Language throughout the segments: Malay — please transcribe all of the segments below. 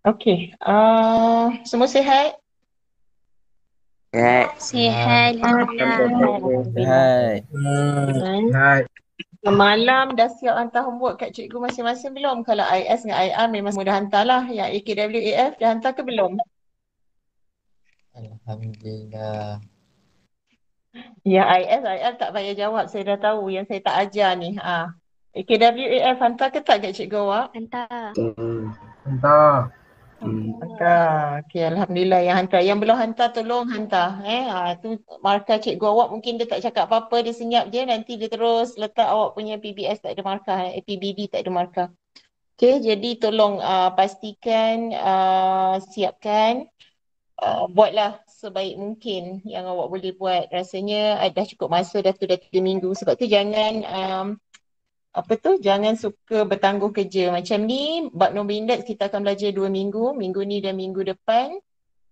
Okey, semua sihat? Sihat, Alhamdulillah. Alhamdulillah. Hai. Hmm. Hai. Semalam dah siap hantar homework kat cikgu masing-masing belum? Kalau IS dengan IR memang semua dah hantar lah. Yang AKWAF dah hantar ke belum? Alhamdulillah. Yang IS, IR tak payah jawab. Saya dah tahu yang saya tak ajar ni. AKWAF hantar ke tak kat cikgu awak? Hantar. Hantar. Hantar. Okey, Alhamdulillah yang hantar. Yang belum hantar tolong hantar. Tu markah cikgu awak mungkin dia tak cakap apa-apa, dia senyap je. Nanti dia terus letak awak punya PBS tak ada markah. PBD tak ada markah. Okey, jadi tolong pastikan, siapkan, buatlah sebaik mungkin yang awak boleh buat. Rasanya dah cukup masa, dah 3 minggu. Sebab tu jangan jangan suka bertangguh kerja. Macam ni, bab nombor indeks kita akan belajar 2 minggu. Minggu ni dan minggu depan.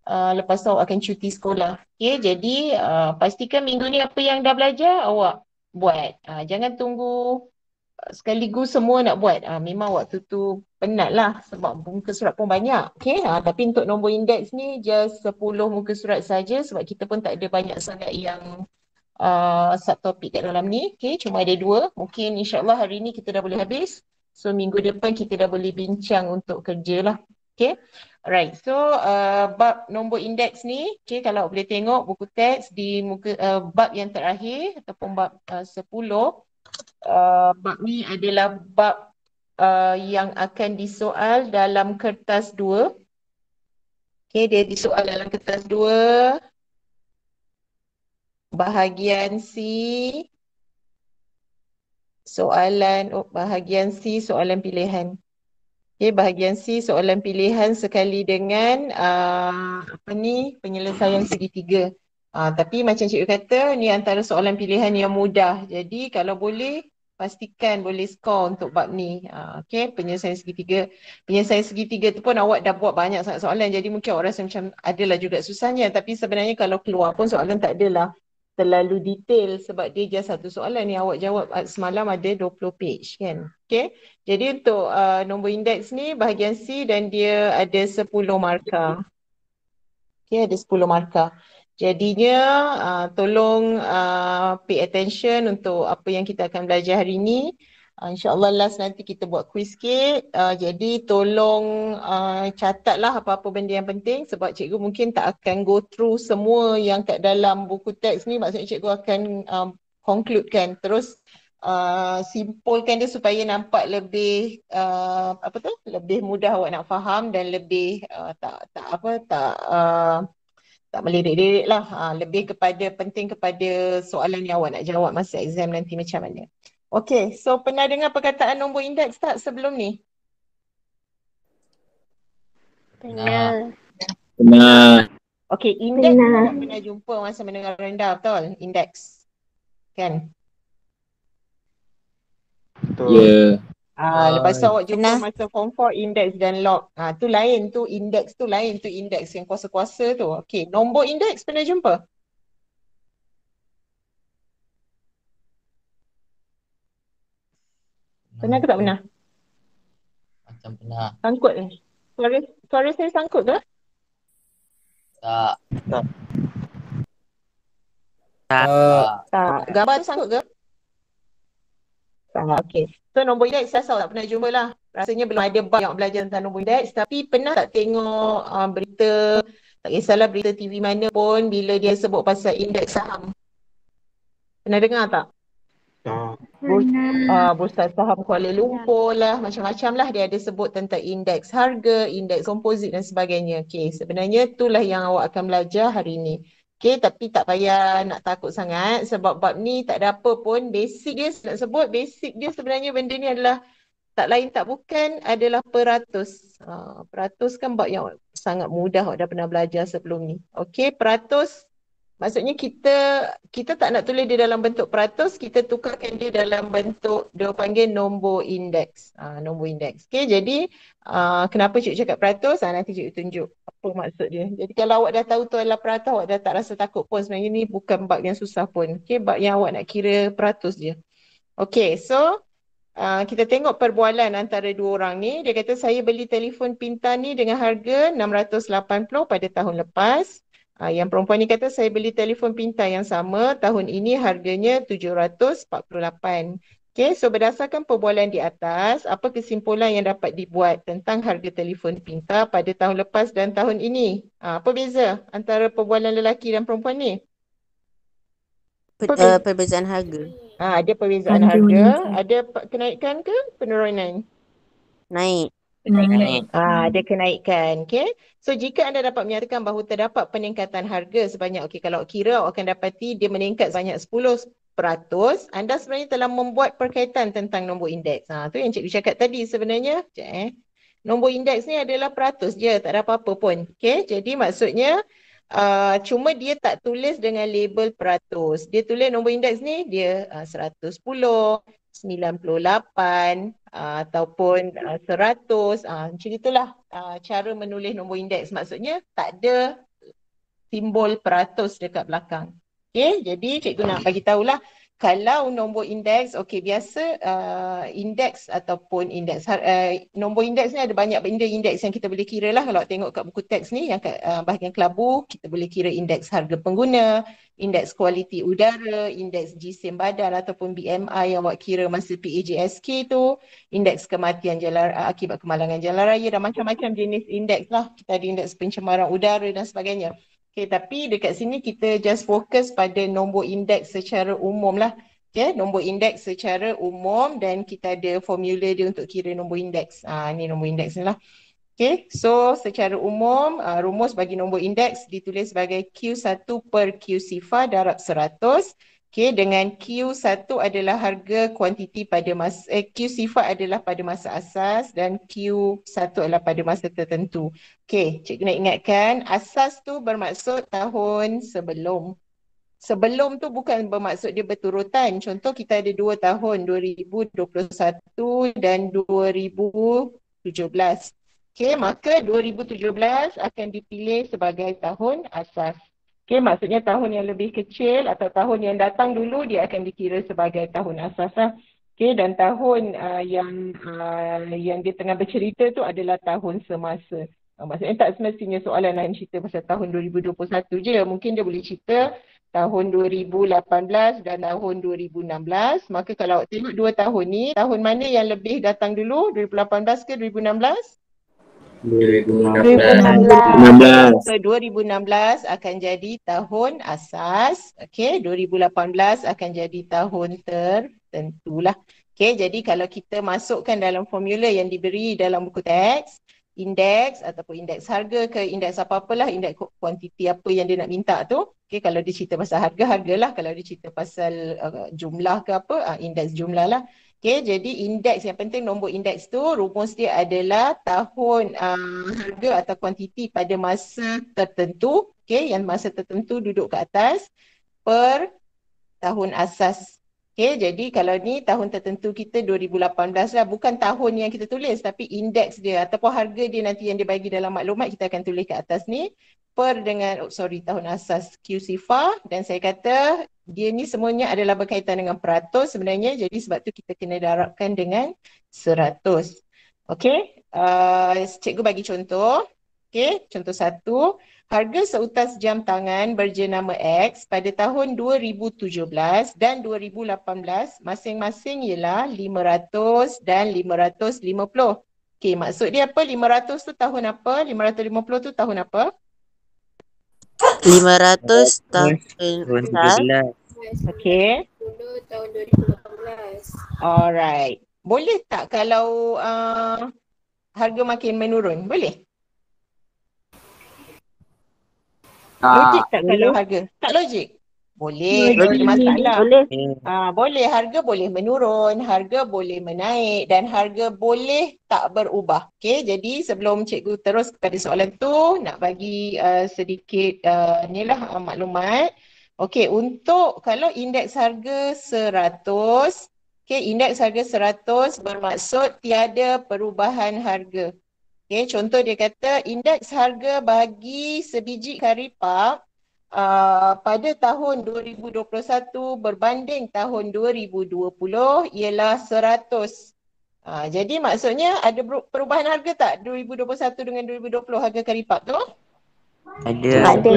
Lepas tu awak akan cuti sekolah. Okay, jadi pastikan minggu ni apa yang dah belajar awak buat. Jangan tunggu sekaligus semua nak buat. Memang waktu tu penat lah sebab muka surat pun banyak. Okay, tapi untuk nombor indeks ni just 10 muka surat saja sebab kita pun tak ada banyak sangat yang subtopik kat dalam ni. Okay, cuma ada 2. Mungkin insyaAllah hari ni kita dah boleh habis. So minggu depan kita dah boleh bincang untuk kerja lah. Okay, alright. So bab nombor indeks ni, okay, kalau boleh tengok buku teks di muka bab yang terakhir ataupun bab 10. Bab ni adalah bab yang akan disoal dalam kertas 2. Okay, dia disoal dalam kertas 2. Bahagian C, bahagian C soalan pilihan. Okay, bahagian C soalan pilihan sekali dengan penyelesaian segitiga. Tapi macam cikgu kata, ni antara soalan pilihan yang mudah. Jadi kalau boleh, pastikan boleh skor untuk bab ni. Okay, penyelesaian segitiga. Penyelesaian segitiga tu pun awak dah buat banyak sangat soalan. Jadi mungkin awak rasa macam adalah juga susahnya. Tapi sebenarnya kalau keluar pun soalan tak adalah terlalu detail sebab dia just satu soalan yang awak jawab semalam ada 20 page kan. Okay. Jadi untuk nombor indeks ni bahagian C dan dia ada 10 markah. Okay, ada 10 markah. Jadinya tolong pay attention untuk apa yang kita akan belajar hari ni. InsyaAllah last nanti kita buat quiz sikit. Jadi tolong catatlah apa-apa benda yang penting sebab cikgu mungkin tak akan go through semua yang kat dalam buku teks ni. Maksudnya cikgu akan concludekan. Terus simpulkan dia supaya nampak lebih lebih mudah awak nak faham dan lebih tak melirik-lirik lah. Lebih penting kepada soalan yang awak nak jawab masa exam nanti macam mana. Okay, so pernah dengar perkataan nombor indeks tak sebelum ni? Benar. Benar. Okay, indeks awak pernah jumpa masa mendengar rendah, betul? Indeks. Kan? Ya. Lepas tu awak jumpa masa form 4 indeks dan log. Tu lain, tu indeks yang kuasa-kuasa tu. Okay, nombor indeks pernah jumpa? Pernah ke tak pernah? Macam pernah. Sangkut ni. Suara saya sangkut ke? Tak. Tak. Gambar tu sangkut ke? Tak. Okay. So nombor indeks saya tak pernah jumpa lah. Rasanya belum ada bab yang belajar tentang nombor indeks. Tapi pernah tak tengok berita, tak kisahlah berita TV mana pun bila dia sebut pasal indeks saham? Pernah dengar tak? Bursa saham Kuala Lumpur lah, macam-macam lah dia ada sebut tentang indeks harga, indeks komposit dan sebagainya. Okay, sebenarnya itulah yang awak akan belajar hari ni. Okay, tapi tak payah nak takut sangat sebab bab ni tak ada apa pun. Basic dia, nak sebut basic dia sebenarnya benda ni adalah tak lain tak bukan adalah peratus. Peratus kan bab yang sangat mudah awak dah pernah belajar sebelum ni. Okay, peratus maksudnya kita tak nak tulis dia dalam bentuk peratus, kita tukarkan dia dalam bentuk dia panggil nombor indeks. Nombor indeks. Okay, jadi kenapa cikgu cakap peratus? Nanti cikgu tunjuk apa maksud dia. Jadi kalau awak dah tahu tu adalah peratus, awak dah tak rasa takut pun. Sebenarnya ni bukan bab yang susah pun. Okay, bab yang awak nak kira peratus je. Okay, so kita tengok perbualan antara dua orang ni. Dia kata saya beli telefon pintar ni dengan harga 680 pada tahun lepas. Yang perempuan ni kata saya beli telefon pintar yang sama tahun ini harganya 748. Okay, so berdasarkan perbualan di atas, apa kesimpulan yang dapat dibuat tentang harga telefon pintar pada tahun lepas dan tahun ini? Apa beza antara perbualan lelaki dan perempuan ni? Perbezaan harga. Ada perbezaan harga, ada kenaikan ke penurunan? Naik. Ada kenaikan. Okay. So jika anda dapat menyatakan bahawa terdapat peningkatan harga sebanyak, kalau kira awak akan dapati dia meningkat sebanyak 10%, anda sebenarnya telah membuat perkaitan tentang nombor indeks. Tu yang cikgu cakap tadi sebenarnya. Nombor indeks ni adalah peratus je, tak ada apa-apa pun. Okay. Jadi maksudnya cuma dia tak tulis dengan label peratus. Dia tulis nombor indeks ni dia 110, 98 ataupun 100. Macam itulah cara menulis nombor indeks. Maksudnya tak ada simbol peratus dekat belakang. Okay, jadi cikgu nak bagi tahulah kalau nombor indeks, biasa indeks ataupun indeks, nombor indeks ni ada banyak benda indeks yang kita boleh kira lah. Kalau tengok kat buku teks ni yang kat bahagian kelabu, kita boleh kira indeks harga pengguna, indeks kualiti udara, indeks jisim badan ataupun BMI yang awak kira masa PAJSK tu, indeks kematian akibat kemalangan jalan raya dan macam-macam jenis indeks lah. Kita ada indeks pencemaran udara dan sebagainya. Okay, tapi dekat sini kita just fokus pada nombor indeks secara umum lah. Okay, nombor indeks secara umum dan kita ada formula dia untuk kira nombor indeks. Ni nombor indeks ni lah. Okay, so secara umum rumus bagi nombor indeks ditulis sebagai Q1 per Q sifar darab 100. Okay, dengan Q1 adalah harga kuantiti pada masa, Q sifar adalah pada masa asas dan Q1 adalah pada masa tertentu. Okay, cikgu nak ingatkan, asas tu bermaksud tahun sebelum. Sebelum tu bukan bermaksud dia berturutan. Contoh kita ada 2 tahun, 2021 dan 2017. Okay, maka 2017 akan dipilih sebagai tahun asas. Okay, maksudnya tahun yang lebih kecil atau tahun yang datang dulu dia akan dikira sebagai tahun asas lah. Okay, dan tahun yang dia tengah bercerita tu adalah tahun semasa. Maksudnya tak semestinya soalan akan cerita pasal tahun 2021 je. Mungkin dia boleh cerita tahun 2018 dan tahun 2016. Maka kalau awak tengok 2 tahun ni, tahun mana yang lebih datang dulu? 2018 ke 2016? 2016. 2016 akan jadi tahun asas. Okey, 2018 akan jadi tahun tertentulah. Okey, jadi kalau kita masukkan dalam formula yang diberi dalam buku teks, indeks ataupun indeks harga ke indeks apa-apalah, indeks kuantiti apa yang dia nak minta tu. Okey, kalau dia cerita pasal harga, hargalah. Kalau dia cerita pasal jumlah ke apa, indeks jumlah lah. Okay, jadi indeks yang penting nombor indeks tu rumus dia adalah tahun harga atau kuantiti pada masa tertentu, okay, yang masa tertentu duduk ke atas per tahun asas. Okay, jadi kalau ni tahun tertentu kita 2018 lah, bukan tahun yang kita tulis tapi indeks dia ataupun harga dia nanti yang dia bagi dalam maklumat kita akan tulis ke atas ni per dengan tahun asas Q sifar, dan saya kata dia ni semuanya adalah berkaitan dengan peratus sebenarnya, jadi sebab tu kita kena darabkan dengan 100. Okey, cikgu bagi contoh. Okey, contoh 1, harga seutas jam tangan berjenama X pada tahun 2017 dan 2018 masing-masing ialah 500 dan 550. Okey, maksud dia apa? 500 tu tahun apa? 550 tu tahun apa? 500 tahun asas. Okey. Tahun 2018. Alright. Boleh tak kalau harga makin menurun? Boleh? Logik tak kalau harga? Tak logik? Boleh, tak ada masalah. Boleh. Boleh, harga boleh menurun, harga boleh menaik dan harga boleh tak berubah. Okey, jadi sebelum cikgu terus kepada soalan tu, nak bagi sedikit maklumat. Okey, untuk kalau indeks harga 100, okey, indeks harga 100 bermaksud tiada perubahan harga. Okey, contoh dia kata indeks harga bagi sebiji karipap pada tahun 2021 berbanding tahun 2020 ialah 100. Jadi maksudnya ada perubahan harga tak 2021 dengan 2020 harga karipap tu? Ada. Tak ada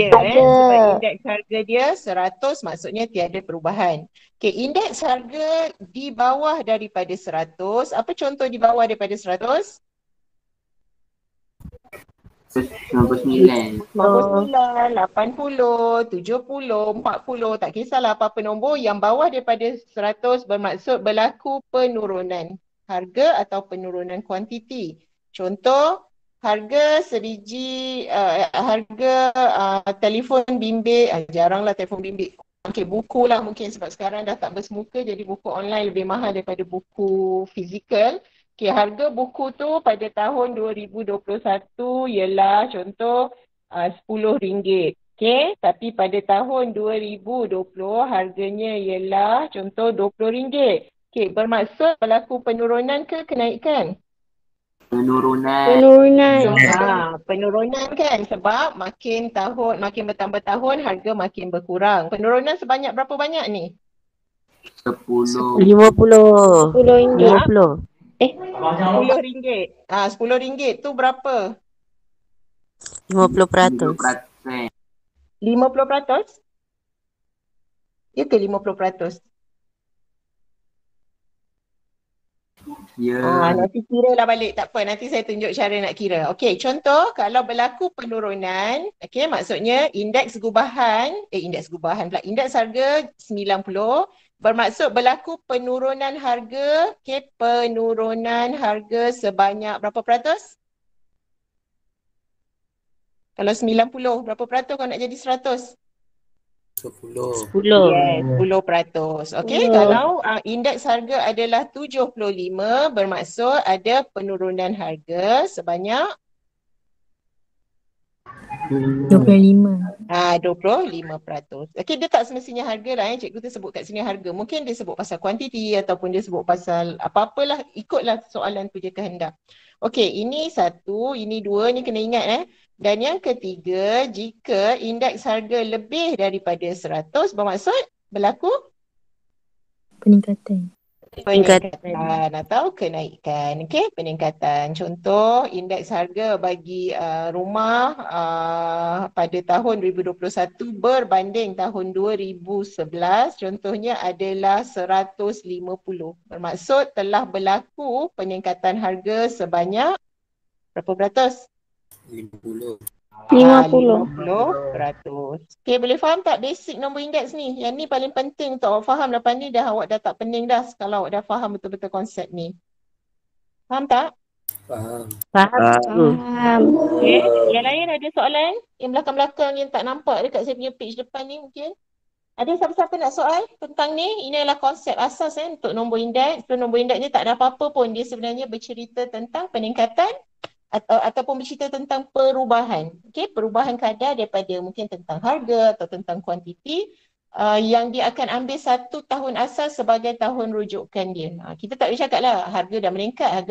sebab indeks harga dia 100 maksudnya tiada perubahan. Okey, indeks harga di bawah daripada 100, apa contoh di bawah daripada 100? 99. 99, 80, 70, 40, tak kisahlah apa-apa nombor yang bawah daripada 100 bermaksud berlaku penurunan harga atau penurunan kuantiti. Contoh, harga sebiji telefon bimbit, jaranglah telefon bimbit. Okey, buku lah mungkin sebab sekarang dah tak bersemuka jadi buku online lebih mahal daripada buku fizikal. Okay, harga buku tu pada tahun 2021 ialah contoh RM10. Okay, tapi pada tahun 2020 harganya ialah contoh RM20. Okay, bermaksud berlaku penurunan ke kenaikan? Penurunan. Penurunan kan sebab makin bertambah tahun harga makin berkurang. Penurunan sebanyak berapa banyak ni? 10. 50. 10 ringgit. 50. RM10. RM10 tu berapa? 50%. 50%? Ya ke 50%? Ya. Nanti kira lah balik. Tak apa, nanti saya tunjuk cara nak kira. Okey, contoh kalau berlaku penurunan, okey, maksudnya indeks harga 90 bermaksud berlaku penurunan harga, okey, penurunan harga sebanyak berapa peratus? Kalau 90, berapa peratus kalau nak jadi 100? 10. 10. Yes, 10%. Okey, kalau indeks harga adalah 75, bermaksud ada penurunan harga sebanyak 25. 25%. Okey, dia tak semestinya harga lah cikgu tu sebut kat sini harga. Mungkin dia sebut pasal kuantiti ataupun dia sebut pasal apa-apalah, ikutlah soalan tu je kehendak. Okey, ini satu, ini dua, ni kena ingat Dan yang ketiga, jika indeks harga lebih daripada 100 bermaksud berlaku Peningkatan. atau kenaikan. Okey, peningkatan. Contoh indeks harga bagi rumah pada tahun 2021 berbanding tahun 2011 contohnya adalah 150. Bermaksud telah berlaku peningkatan harga sebanyak berapa peratus? 50. 50%. Okay, boleh faham tak basic nombor indeks ni? Yang ni paling penting untuk awak faham. Lepas ni awak dah tak pening dah kalau awak dah faham betul-betul konsep ni. Faham tak? Faham. Faham. Okay. Yang lain ada soalan? Yang belakang-belakang yang tak nampak dekat saya punya page depan ni mungkin? Ada siapa-siapa nak soal tentang ni? Ini adalah konsep asas untuk nombor indeks. So, nombor indeks ni tak ada apa-apa pun. Dia sebenarnya bercerita tentang peningkatan ataupun bercerita tentang perubahan. Okey, perubahan kadar daripada mungkin tentang harga atau tentang kuantiti yang dia akan ambil 1 tahun asas sebagai tahun rujukan dia. Kita tak boleh cakap lah harga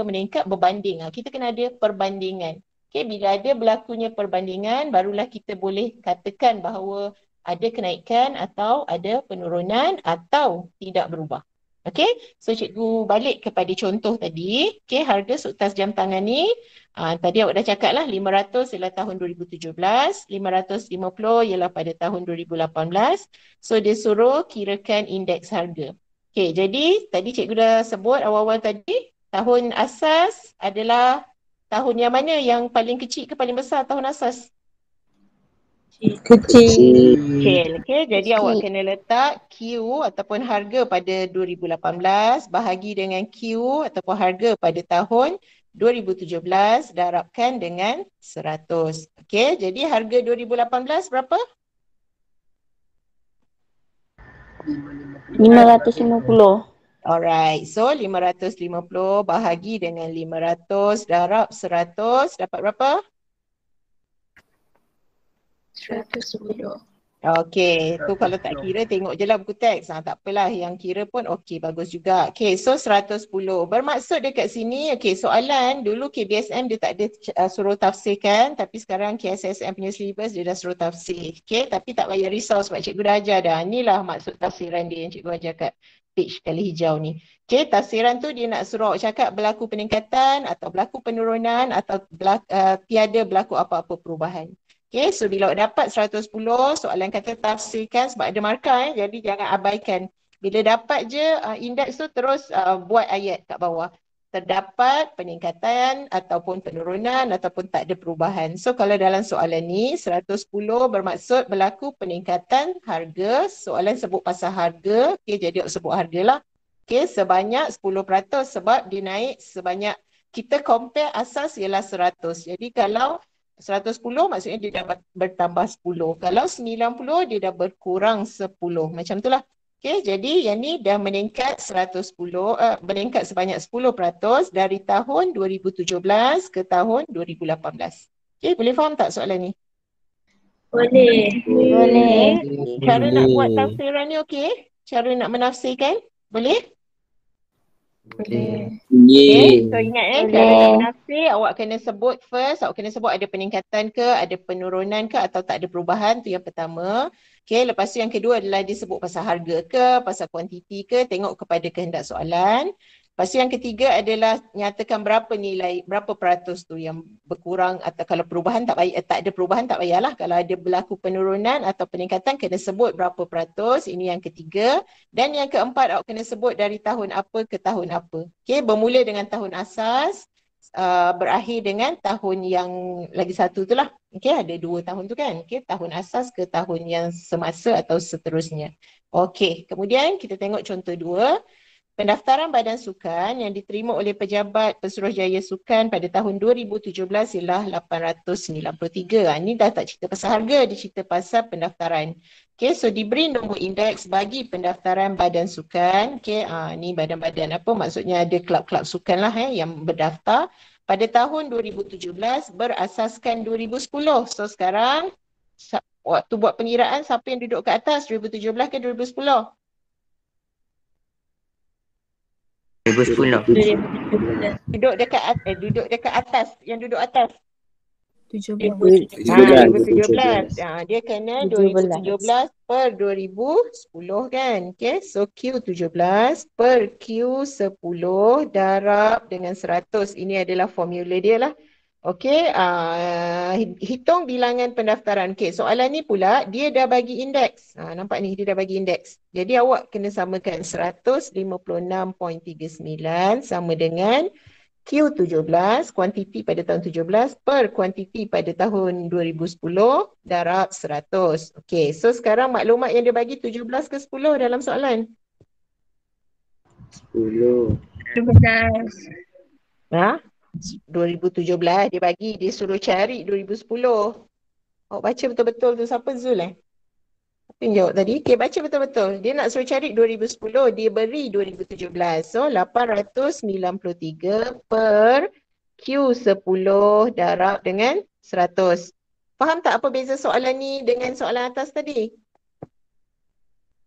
meningkat berbanding. Kita kena ada perbandingan. Okey, bila ada berlakunya perbandingan barulah kita boleh katakan bahawa ada kenaikan atau ada penurunan atau tidak berubah. Okey, so cikgu balik kepada contoh tadi. Okey, harga suktas jam tangan ni tadi awak dah cakap lah 500 ialah tahun 2017, 550 ialah pada tahun 2018. So dia suruh kirakan indeks harga. Okey, jadi tadi cikgu dah sebut awal-awal tadi tahun asas adalah tahun yang mana yang paling kecil ke paling besar tahun asas? Kecil. Okay, jadi awak kena letak Q ataupun harga pada 2018 bahagi dengan Q ataupun harga pada tahun 2017 darabkan dengan 100. Okay, jadi harga 2018 berapa? 550. Alright, so 550 bahagi dengan 500 darab 100 dapat berapa? 110. Okey, tu kalau tak kira tengok je lah buku teks. Tak apalah, yang kira pun okey, bagus juga. Okey, so 110. Bermaksud dekat sini, okey, soalan dulu KBSM dia tak ada suruh tafsirkan, tapi sekarang KSSM punya syllabus dia dah suruh tafsir. Okey, tapi tak payah risau sebab cikgu dah ajar dah. Inilah maksud tafsiran dia yang cikgu ajar kat page kali hijau ni. Okay, tafsiran tu dia nak suruh awak cakap berlaku peningkatan atau berlaku penurunan atau tiada berlaku apa-apa perubahan. Okay, so bila awak dapat 110, soalan kata tafsirkan sebab ada markah jadi jangan abaikan. Bila dapat je indeks tu terus buat ayat kat bawah. Terdapat peningkatan ataupun penurunan ataupun tak ada perubahan. So kalau dalam soalan ni 110 bermaksud berlaku peningkatan harga, soalan sebut pasal harga, okay, jadi awak sebut hargalah. Okay, sebanyak 10% sebab dia naik sebanyak, kita compare asas ialah 100. Jadi kalau 110 maksudnya dia dah bertambah 10. Kalau 90 dia dah berkurang 10. Macam itulah. Okay, jadi yang ni dah meningkat 110, meningkat sebanyak 10% dari tahun 2017 ke tahun 2018. Okay, boleh faham tak soalan ni? Boleh. Boleh. Cara nak buat Boleh. tafsiran ni okey? Cara nak menafsirkan? Boleh? Boleh. Okay, so ingat cara nak Boleh. menafsir awak kena sebut first, awak kena sebut ada peningkatan ke, ada penurunan ke atau tak ada perubahan, tu yang pertama. Okay, lepas tu yang kedua adalah disebut pasal harga ke, pasal kuantiti ke, tengok kepada kehendak soalan. Lepas tu yang ketiga adalah nyatakan berapa nilai, berapa peratus tu yang berkurang atau kalau perubahan tak payah, tak ada perubahan tak payahlah. Kalau ada berlaku penurunan atau peningkatan kena sebut berapa peratus, ini yang ketiga. Dan yang keempat awak kena sebut dari tahun apa ke tahun apa. Okay, bermula dengan tahun asas, berakhir dengan tahun yang lagi satu tu lah. Okay, ada 2 tahun tu kan. Okay, tahun asas ke tahun yang semasa atau seterusnya. Okay, kemudian kita tengok contoh 2. Pendaftaran Badan Sukan yang diterima oleh Pejabat Pesuruhjaya Sukan pada tahun 2017 ialah 893. Ini dah tak cerita pasal harga, dia cerita pasal pendaftaran. Okay, so diberi nombor indeks bagi pendaftaran Badan Sukan. Okay, ni badan-badan apa, maksudnya ada kelab-kelab sukan lah yang berdaftar. Pada tahun 2017 berasaskan 2010. So sekarang, waktu buat pengiraan siapa yang duduk ke atas, 2017 ke 2010? 2010. Duduk dekat atas, yang duduk atas. 17. 2017. Dia kena 17. 2017 per 2010 kan. Okay, so Q17 per Q10 darab dengan 100. Ini adalah formula dia lah. Okay, hitung bilangan pendaftaran. Okay, soalan ni pula dia dah bagi indeks. Nampak ni, dia dah bagi indeks. Jadi awak kena samakan 156.39 sama dengan Q17, kuantiti pada tahun 17 per kuantiti pada tahun 2010 darab 100. Okay, so sekarang maklumat yang dia bagi 17 ke 10 dalam soalan? 10. 17. 2017 dia bagi, dia suruh cari 2010. Awak baca betul-betul tu, siapa Zul Apa yang jawab tadi? Okay, baca betul-betul. Dia nak suruh cari 2010, dia beri 2017. So 893 per Q10 darab dengan 100. Faham tak apa beza soalan ni dengan soalan atas tadi?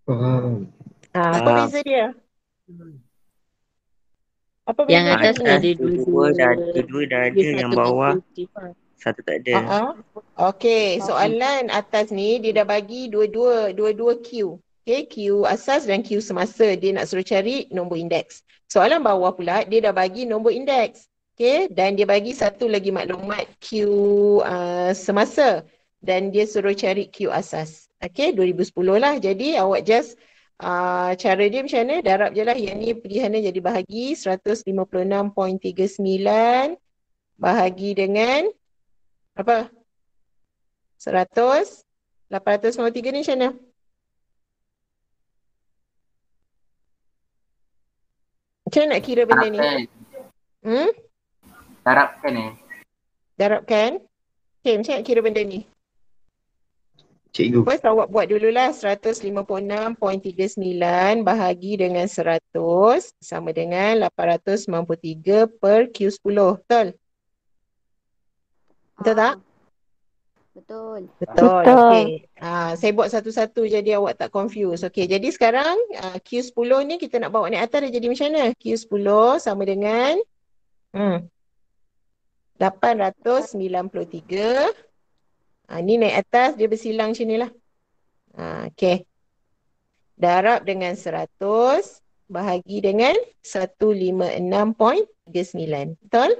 Faham. Apa Faham. beza dia? Apa Yang beza atas dia? ada Dua dah ada, yang bawah satu tak ada. Okey, soalan atas ni dia dah bagi dua-dua Q. Okey, Q asas dan Q semasa. Dia nak suruh cari nombor indeks. Soalan bawah pula dia dah bagi nombor indeks. Okey, dan dia bagi satu lagi maklumat Q semasa dan dia suruh cari Q asas. Okey, 2010 lah. Jadi awak just cara dia macam mana? Darab je lah. Yang ni pilihannya jadi bahagi 156.39 bahagi dengan apa? 100. 893 ni macam mana? Macam mana nak kira benda ni? Darabkan Darabkan? Okay, macam mana nak kira benda ni? Cikgu. First awak buat dululah 156.39 bahagi dengan 100 sama dengan 893 per Q10. Betul? Betul tak? Betul. Betul. Okey. Saya buat satu-satu jadi awak tak confuse. Okey, jadi sekarang Q10 ni kita nak bawa naik atas dia jadi macam mana? Q10 sama dengan 893. Ni naik atas dia bersilang macam ni lah. Okey. Darab dengan 100 bahagi dengan 156.39. Betul?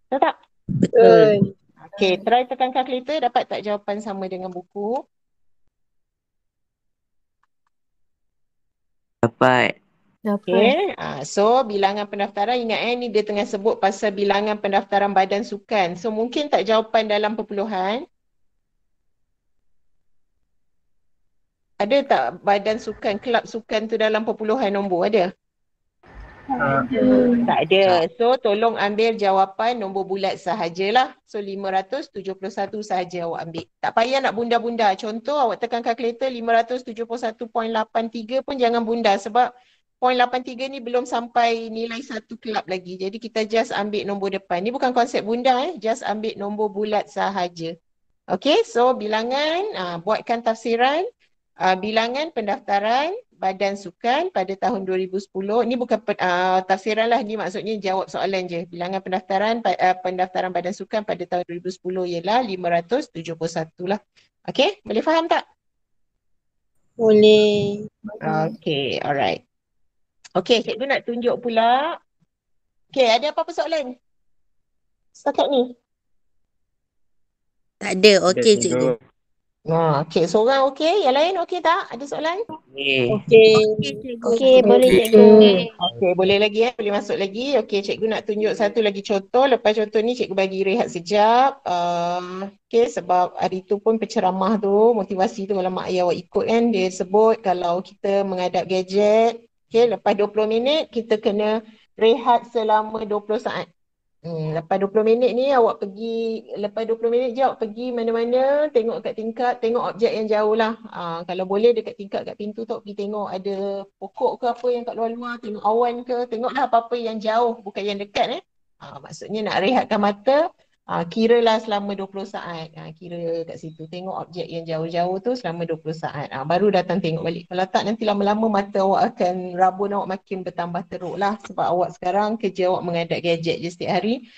Betul tak? Betul. Okay, try tekan kalkulator, dapat tak jawapan sama dengan buku? Dapat. Dapat. Okay, so bilangan pendaftaran, ingat ni dia tengah sebut pasal bilangan pendaftaran badan sukan. So mungkin tak jawapan dalam perpuluhan. Ada tak badan sukan, kelab sukan tu dalam perpuluhan nombor? Ada? Tak ada. So tolong ambil jawapan nombor bulat sahajalah. So 571 sahaja awak ambil. Tak payah nak bunda-bunda. Contoh awak tekan kalkulator 571.83 pun jangan bunda sebab 0.83 ni belum sampai nilai satu kelab lagi. Jadi kita just ambil nombor depan. Ni bukan konsep bunda just ambil nombor bulat sahaja. Okay, so bilangan, buatkan tafsiran. Bilangan pendaftaran badan sukan pada tahun 2010. Ni bukan tafsiran lah, ni maksudnya jawab soalan je. Bilangan pendaftaran badan sukan pada tahun 2010 ialah 571 lah. Okay, boleh faham tak? Boleh. Okay, alright. Okay, cikgu nak tunjuk pula. Okay, ada apa-apa soalan? Setakat ni? Tak ada. Okey cikgu. Okay, seorang okay, yang lain okay tak? Ada soalan? Okey. Okey, boleh cikgu. Okay, boleh lagi boleh masuk lagi. Okay, cikgu nak tunjuk satu lagi contoh. Lepas contoh ni cikgu bagi rehat sekejap. Okay, sebab hari tu pun penceramah tu, motivasi tu kalau mak ayah awak ikut kan, dia sebut kalau kita menghadap gadget, okay, lepas 20 minit kita kena rehat selama 20 saat. Lepas 20 minit ni awak pergi, lepas 20 minit je awak pergi mana-mana, tengok kat tingkap, tengok objek yang jauh lah. Kalau boleh dekat tingkap kat pintu tu pergi tengok ada pokok ke apa yang kat luar-luar, tengok awan ke, tengoklah apa-apa yang jauh, bukan yang dekat maksudnya nak rehatkan mata, kiralah selama 20 saat. Kira kat situ, tengok objek yang jauh-jauh tu selama 20 saat. Baru datang tengok balik. Kalau tak nanti lama-lama mata awak akan, rabun awak makin bertambah teruk lah. Sebab awak sekarang kerja awak menghadap gadget je setiap hari.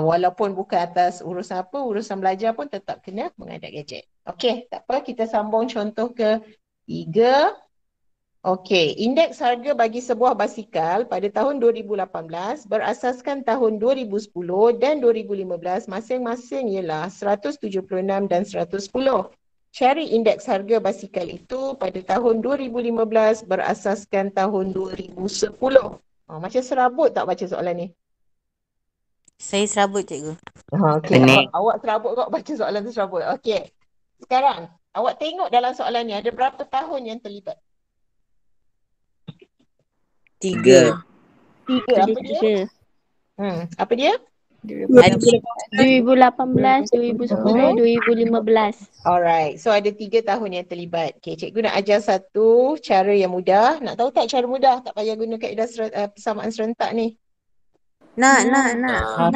Walaupun bukan atas urusan apa, urusan belajar pun tetap kena menghadap gadget. Okey, tak apa, kita sambung contoh ke 3. Okey, indeks harga bagi sebuah basikal pada tahun 2018 berasaskan tahun 2010 dan 2015 masing-masing ialah 176 dan 110. Cari indeks harga basikal itu pada tahun 2015 berasaskan tahun 2010. Macam serabut tak baca soalan ni? Saya serabut cikgu. Okey, Pening. awak serabut kok baca soalan tu serabut. Okey. Sekarang, awak tengok dalam soalan ni ada berapa tahun yang terlibat? 3. 3. Apa dia? Apa dia? 2018, 2010, 2015. Alright, so ada 3 tahun yang terlibat. Okay, cikgu nak ajar satu cara yang mudah. Nak tahu tak cara mudah? Tak payah guna kaedah persamaan serentak ni. Nak.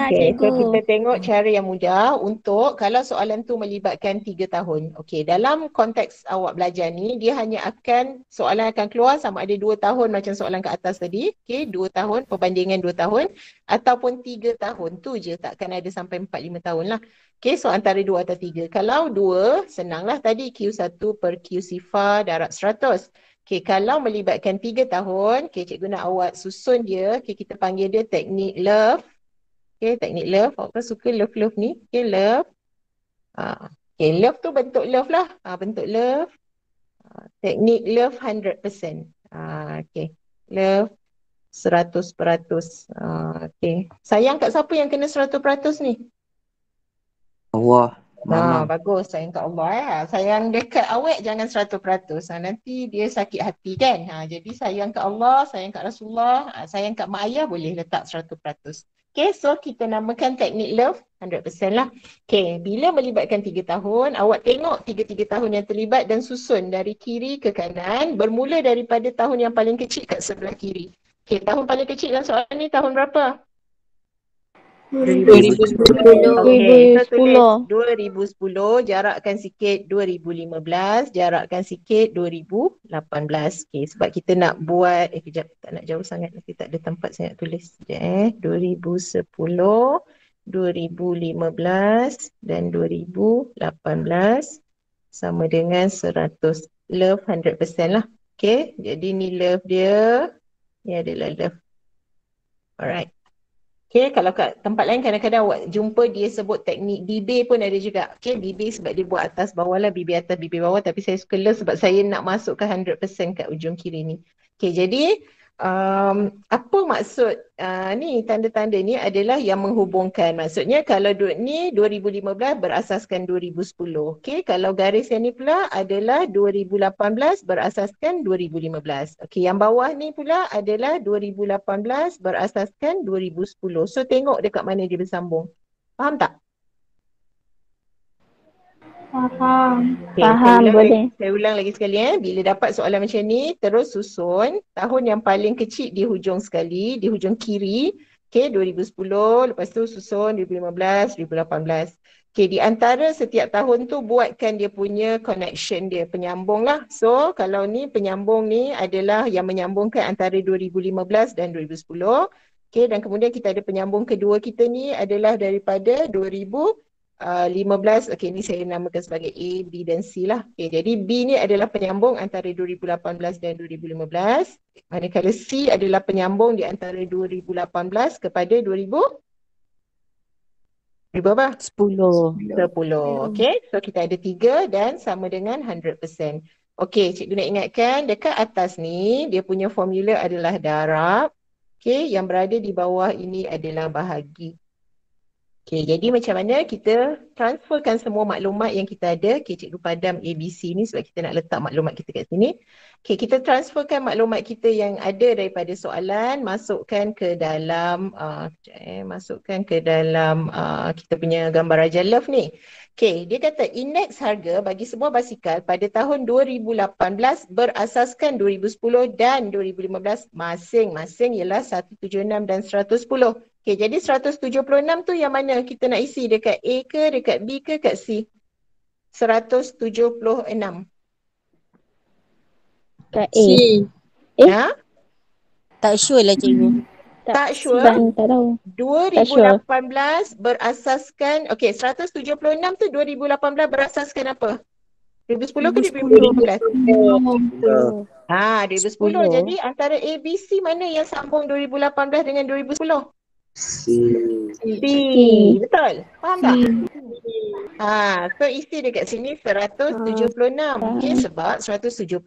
Okay, so cikgu. kita tengok cara yang mudah untuk kalau soalan tu melibatkan 3 tahun. Okay, dalam konteks awak belajar ni, dia hanya akan, soalan akan keluar sama ada 2 tahun macam soalan ke atas tadi. Okay, 2 tahun, perbandingan 2 tahun. Ataupun 3 tahun, tu je, takkan ada sampai 4-5 tahun lah. Okay, so antara 2 atau 3. Kalau 2, senanglah tadi Q1 per Q sifar darab 100. Okay, kalau melibatkan 3 tahun, okay, cikgu nak awak susun dia. Okay, kita panggil dia teknik love. Okay, teknik love. Awak kan suka love ni. Okay, love. Okay, love tu bentuk love lah. Bentuk love. Teknik love 100%. Okay, love 100%. Okay, sayang kat siapa yang kena 100% ni? Allah. Mama. Bagus, sayang kat Allah. Sayang dekat awak jangan 100%. Nanti dia sakit hati kan. Jadi sayang kat Allah, sayang kat Rasulullah, sayang kat mak ayah boleh letak 100%. Okay, so kita namakan teknik love 100% lah. Okay, bila melibatkan 3 tahun, awak tengok 3 tahun yang terlibat dan susun dari kiri ke kanan, bermula daripada tahun yang paling kecil kat sebelah kiri. Okay, tahun paling kecil dalam soalan ni tahun berapa? 2010. Okay, so tulis 2010, jarakkan sikit 2015, jarakkan sikit 2018. Okay, sebab kita nak buat, kejap, tak nak jauh sangat, nanti tak ada tempat saya nak tulis. Sekejap 2010, 2015 dan 2018 sama dengan 100. Love 100% lah. Okay, jadi ni love dia. Ni adalah love. Alright. Okay, kalau kat tempat lain kadang-kadang awak jumpa dia sebut teknik bibir pun ada juga. Okay, bibir sebab dia buat atas bawah lah, bibir atas, bibir bawah. Tapi saya suka love sebab saya nak masukkan 100% kat ujung kiri ni. Okay, jadi apa maksud ni tanda-tanda ni adalah yang menghubungkan. Maksudnya kalau duduk ni 2015 berasaskan 2010. Okay, kalau garis yang ni pula adalah 2018 berasaskan 2015. Okay, yang bawah ni pula adalah 2018 berasaskan 2010. So tengok dekat mana dia bersambung. Faham tak? Faham. Okay, Faham, boleh. Saya ulang lagi sekali Bila dapat soalan macam ni, terus susun tahun yang paling kecil di hujung sekali, di hujung kiri. Okay, 2010, lepas tu susun 2015, 2018. Okay, di antara setiap tahun tu buatkan dia punya connection dia, penyambung lah. So, kalau ni penyambung ni adalah yang menyambungkan antara 2015 dan 2010. Okay, dan kemudian kita ada penyambung kedua kita ni adalah daripada 2015, okey ni saya namakan sebagai A, B dan C lah. Okay, jadi B ni adalah penyambung antara 2018 dan 2015. Manakala C adalah penyambung di antara 2018 kepada 2000 berapa? 10. 10. Okey, so kita ada 3 dan sama dengan 100%. Okey, cikgu nak ingatkan dekat atas ni dia punya formula adalah darab. Okey, yang berada di bawah ini adalah bahagi. Okay, jadi macam mana kita transferkan semua maklumat yang kita ada. Okay, cikgu padam ABC ni sebab kita nak letak maklumat kita kat sini. Okay, kita transferkan maklumat kita yang ada daripada soalan, masukkan ke dalam kita punya gambar Raja Love ni. Okay, dia kata indeks harga bagi sebuah basikal pada tahun 2018 berasaskan 2010 dan 2015 masing-masing ialah 176 dan 110. Okay, jadi 176 tu yang mana kita nak isi, dekat A ke, dekat B ke, kat C? 176. Kat A. Ha? Tak sure lah cikgu. Tak sure? Sebab tak tahu. 2018 berasaskan, okay 176 tu 2018 berasaskan apa? 2010 ke 2015? 10. 2010. Jadi antara A, B, C mana yang sambung 2018 dengan 2010? C. Betul? Faham tak? So isi dekat sini 176. Okay, sebab 176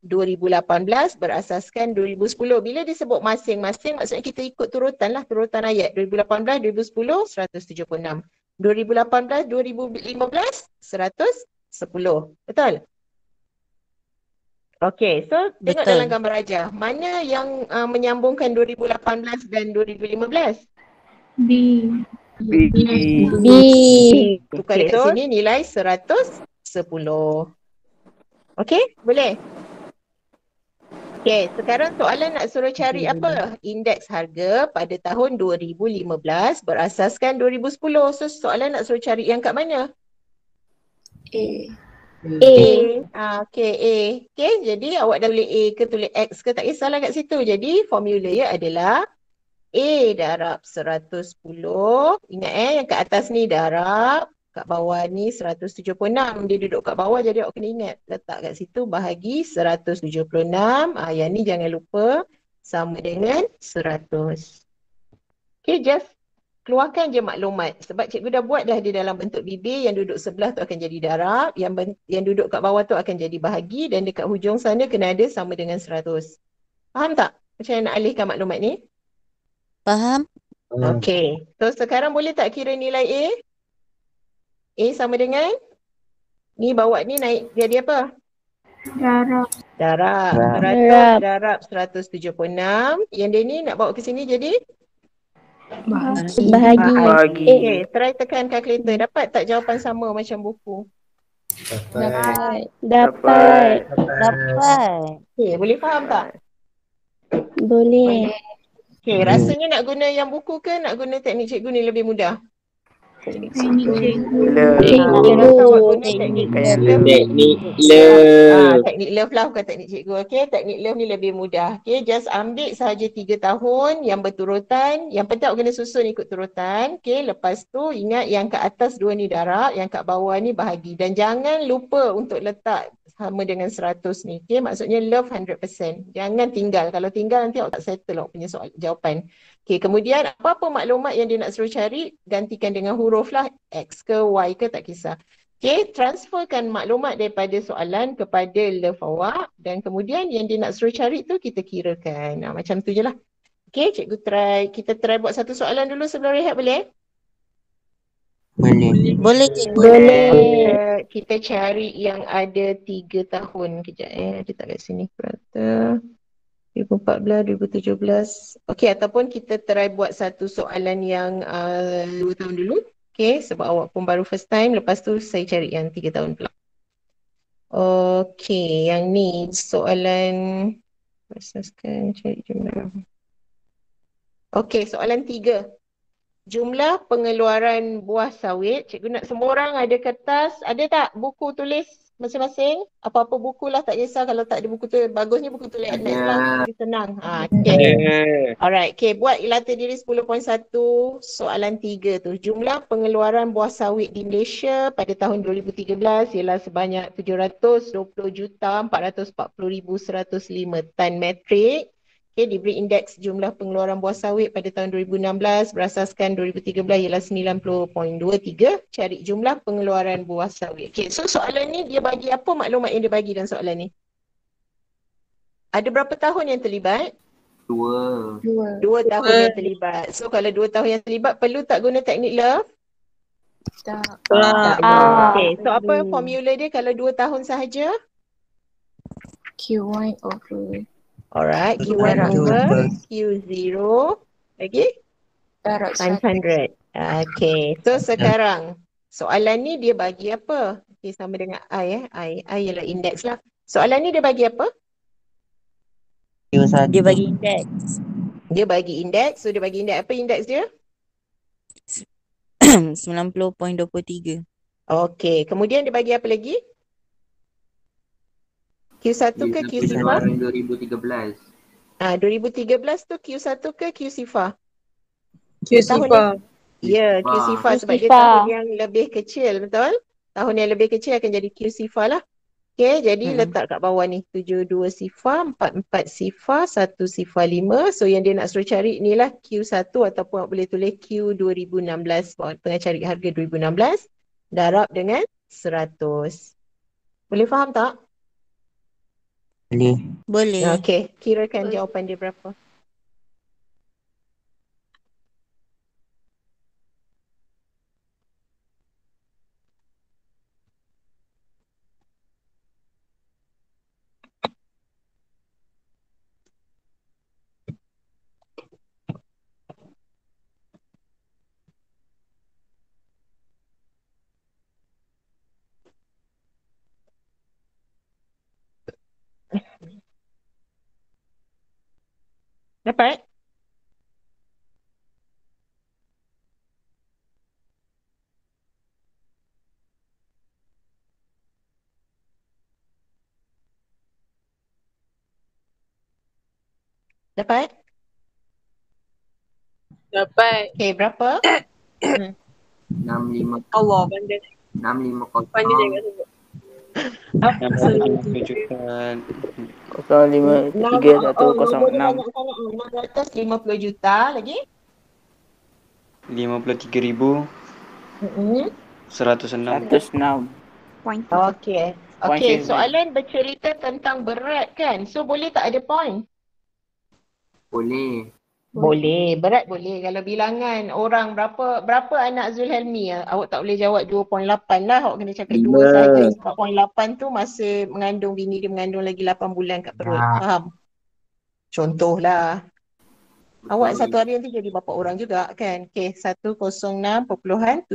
2018 berasaskan 2010. Bila disebut masing-masing maksudnya kita ikut turutan lah, turutan ayat. 2018, 2010, 176. 2018, 2015, 110. Betul? Okay, so tengok Betul. dalam gambar aja. Mana yang menyambungkan 2018 dan 2015? B. Tukar dekat sini nilai 110. Okay, boleh? Okay, sekarang soalan nak suruh cari apa? Indeks harga pada tahun 2015 berasaskan 2010. So soalan nak suruh cari yang kat mana? Okay, A. Okay, jadi awak dah tulis A ke tulis X ke tak kisahlah kat situ. Jadi formula dia adalah A darab 110. Ingat yang kat atas ni darab, kat bawah ni 176. Dia duduk kat bawah jadi awak kena ingat. Letak kat situ bahagi 176. Yang ni jangan lupa sama dengan 100. Okay, just keluarkan je maklumat. Sebab cikgu dah buat dah di dalam bentuk bibir, yang duduk sebelah tu akan jadi darab, yang duduk kat bawah tu akan jadi bahagi dan dekat hujung sana kena ada sama dengan 100. Faham tak macam mana nak alihkan maklumat ni? Faham? Okay. So sekarang boleh tak kira nilai A? A sama dengan? Ni bawa ni naik jadi apa? Darab. 100 darab 176. Yang dia ni nak bawa ke sini jadi? Bahagi. Okay, try tekan kalkulator. Dapat tak jawapan sama macam buku? Dapat. Okay, boleh faham tak? Boleh. Okay, rasanya nak guna yang buku ke nak guna teknik cikgu ni lebih mudah? Rasa awak guna teknik teknik love lah, bukan teknik cikgu. Okay, teknik love ni lebih mudah. Okay, just ambil sahaja 3 tahun yang berturutan. Yang penting awak kena susun ikut turutan. Okay, lepas tu ingat yang kat atas 2 ni darab, yang kat bawah ni bahagi. Dan jangan lupa untuk letak sama dengan 100 ni. Okay, maksudnya love 100%. Jangan tinggal. Kalau tinggal nanti awak tak settle awak punya soal jawapan. Okay, kemudian apa-apa maklumat yang dia nak suruh cari, gantikan dengan huruf lah. X ke Y ke tak kisah. Okay, transferkan maklumat daripada soalan kepada love awak. Dan kemudian yang dia nak suruh cari tu kita kirakan. Macam tu je lah. Okay, cikgu try. Kita try buat satu soalan dulu sebelum rehat boleh? Boleh. Boleh cikgu. Boleh. Kita cari yang ada 3 tahun. Kejap ada tak kat sini? Perata 2014, 2017. Okey, ataupun kita try buat satu soalan yang 2 tahun dulu. Okey, sebab awak pun baru first time. Lepas tu saya cari yang 3 tahun pula. Okey, yang ni soalan asaskan cari jumlah. Okey, soalan 3. Jumlah pengeluaran buah sawit. Cikgu nak semua orang ada kertas. Ada tak buku tulis masing-masing? Apa-apa buku lah, tak kisah kalau tak ada buku tulis. Bagusnya buku tulis Ada. Admax lah. Lebih senang. Okay. Alright. Okay. Buat latih diri 10.1 soalan 3 tu. Jumlah pengeluaran buah sawit di Malaysia pada tahun 2013 ialah sebanyak 720,440,105 tan metrik. Okay, diberi indeks jumlah pengeluaran buah sawit pada tahun 2016 berasaskan 2013 ialah 90.23. Cari jumlah pengeluaran buah sawit. Okay, so soalan ni dia bagi apa maklumat yang dia bagi dalam soalan ni? Ada berapa tahun yang terlibat? 2. 2 tahun yang terlibat. So kalau 2 tahun yang terlibat perlu tak guna teknik love? Tak perlu. Okay, so apa formula dia kalau 2 tahun sahaja? Q1 over Alright, Q1 over Q0 lagi? Times 100. Okay, so sekarang soalan ni dia bagi apa? Okay, sama dengan I I ialah indeks lah. Soalan ni dia bagi apa? Dia bagi indeks. Dia bagi indeks, so dia bagi indeks. Apa indeks dia? 90.23. Okay, kemudian dia bagi apa lagi? Q1 ke Q sifar? 2013. 2013 tu Q1 ke Q sifar? Q sifar. Ya, Q sifar sebab dia sifar. tahun yang lebih kecil, betul? Tahun yang lebih kecil akan jadi Q sifar lah. Okay, jadi letak kat bawah ni 72 sifar, 44 sifar, 1 sifar 5. So yang dia nak suruh cari ni lah Q1 ataupun boleh tulis Q 2016. Tengah cari harga 2016. Darab dengan 100. Boleh faham tak? Boleh. Okey, kirakan jawapan dia berapa. Dapat? Dapat? Dapat. Okey, berapa? 65. Allah pandai. 650. Pandai jangan sebut. 650 juta lagi? 53,106. Okey. Okey, soalan bercerita tentang berat kan? So boleh tak ada point? Boleh. Boleh, berat boleh. Kalau bilangan orang berapa anak Zulhelmi ya? Awak tak boleh jawab 2.8 lah. Awak kena cakap 2 saja. 4.8 tu masa mengandung bini dia mengandung lagi 8 bulan kat perut. Faham? Contohlah. Awak satu hari nanti jadi bapa orang juga kan? Okey, 106.7.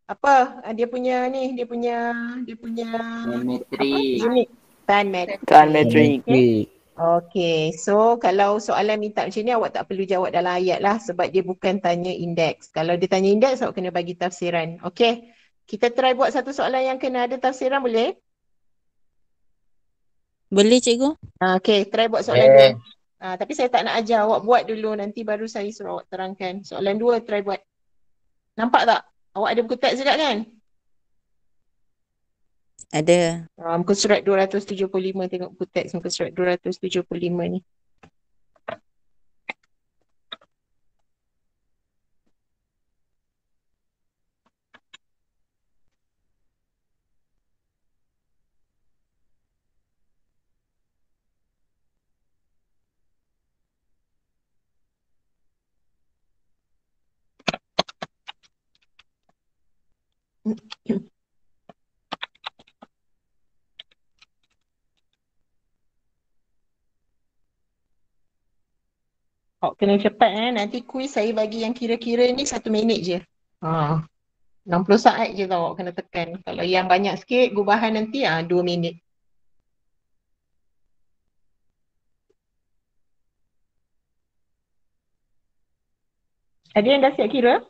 Apa? Dia punya ni, dia punya Metrik. unit. Tan metrik. Okey, so kalau soalan minta macam ni awak tak perlu jawab dalam ayat lah sebab dia bukan tanya indeks. Kalau dia tanya indeks awak kena bagi tafsiran. Okey, kita try buat satu soalan yang kena ada tafsiran boleh? Boleh cikgu? Okey, try buat soalan dua. Tapi saya tak nak ajar, awak buat dulu nanti baru saya suruh awak terangkan. Soalan 2 try buat. Nampak tak? Awak ada buku teks juga kan? Ada. Muka surat 275, tengok buku teks muka surat 275 ni. Kena cepat nanti kuis saya bagi yang kira-kira ni 1 minit je. 60 saat je tau kena tekan. Kalau yang banyak sikit gubahan nanti 2 minit. Ada yang dah siap kira?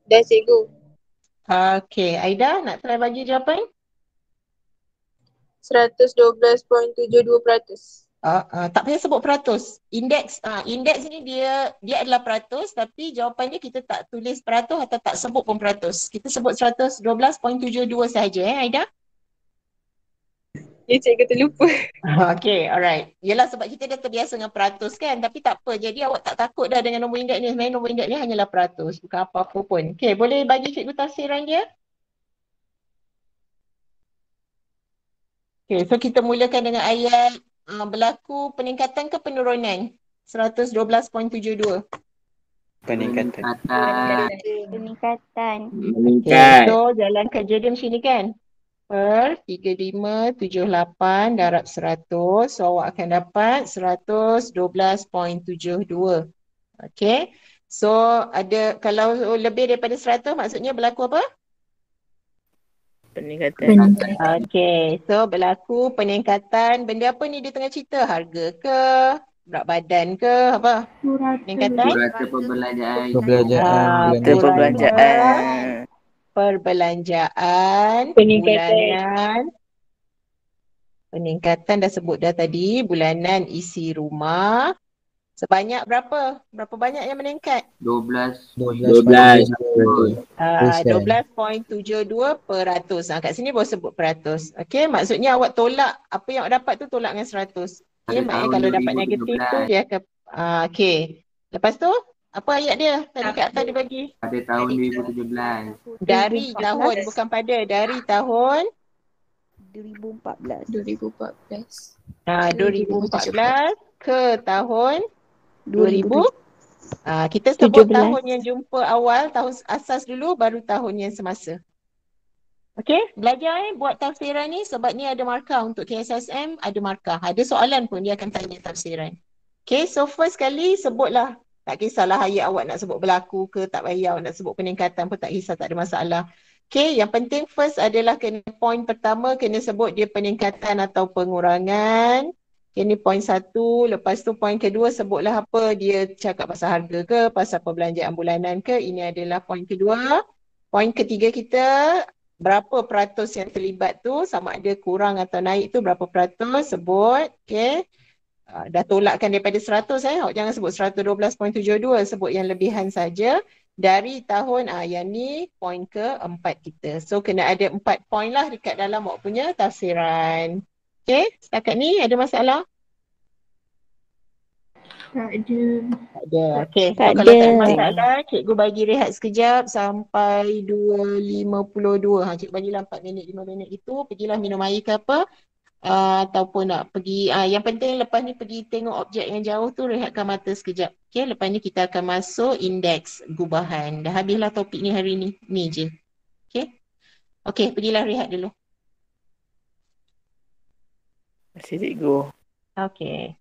Dah cikgu. Okey, Aida nak try bagi jawapan? 112.72%. Tak payah sebut peratus. Indeks ni dia adalah peratus tapi jawapan dia kita tak tulis peratus atau tak sebut pun peratus. Kita sebut 112.72 sahaja Aida. Ya cikgu terlupa. Okay, alright. Yelah sebab kita dah terbiasa dengan peratus kan. Tapi tak apa. Jadi awak tak takut dah dengan nombor indeks ni. Sebenarnya nombor indeks ni hanyalah peratus. Bukan apa-apa pun. Okay, boleh bagi cikgu tafsiran dia? Okay, so kita mulakan dengan ayat berlaku peningkatan ke penurunan? 112.72. Peningkatan. Peningkatan. Okay, so jalan kerja dia macam ni kan? Per 3578 darab 100. So awak akan dapat 112.72. Okay. So ada kalau lebih daripada 100 maksudnya berlaku apa? Peningkatan. Okay. So berlaku peningkatan. Benda apa ni dia tengah cerita? Harga ke? Berat badan ke? Apa? Peningkatan? Purata perbelanjaan. Perbelanjaan. Perbelanjaan Peningkatan. bulanan. Peningkatan dah sebut dah tadi. Bulanan isi rumah. Sebanyak berapa? Berapa banyak yang meningkat? 12. 12.72%. Kat sini baru sebut peratus. Okey, maksudnya awak tolak apa yang awak dapat tu tolak dengan 100. Okey, Pada maknanya tahun kalau dapat negatif tu 2017. dia akan okey. Lepas tu apa ayat dia? Tadi kat atas dia bagi. Pada tahun 2017. Dari tahun bukan pada, dari tahun 2014. 2014. 2014 ke tahun 2000. Kita sebut 17. tahun yang jumpa awal, tahun asas dulu, baru tahun yang semasa. Okey, belajar buat tafsiran ni sebab ni ada markah untuk KSSM, ada markah. Ada soalan pun dia akan tanya tafsiran. Okey, so first kali sebutlah. Tak kisahlah ayat awak nak sebut berlaku ke, tak payah awak nak sebut peningkatan pun tak kisah, tak ada masalah. Okey, yang penting first adalah kena point pertama, kena sebut dia peningkatan atau pengurangan. Okay, ni point 1. Lepas tu point kedua sebutlah apa dia cakap pasal harga ke, pasal perbelanjaan bulanan ke. Ini adalah point kedua. Point ketiga kita, berapa peratus yang terlibat tu, sama ada kurang atau naik tu berapa peratus, sebut. Okay. Dah tolakkan daripada 100 awak jangan sebut 112.72, sebut yang lebihan saja. Dari tahun, yang ni point keempat kita. So kena ada 4 point lah dekat dalam awak punya tafsiran. Okay, setakat ni ada masalah? Tak ada. Tak ada. Okay, so Tak kalau tak ada ada. masalah, cikgu bagi rehat sekejap sampai 2.52. Cikgu bagilah 4 minit, 5 minit itu. Pergilah minum air ke apa. Ataupun nak pergi. Yang penting lepas ni pergi tengok objek yang jauh tu, rehatkan mata sekejap. Okay, lepas ni kita akan masuk indeks gubahan. Dah habislah topik ni hari ni. Ni je. Okay. Okay, pergilah rehat dulu. Terima kasih cikgu. Okay.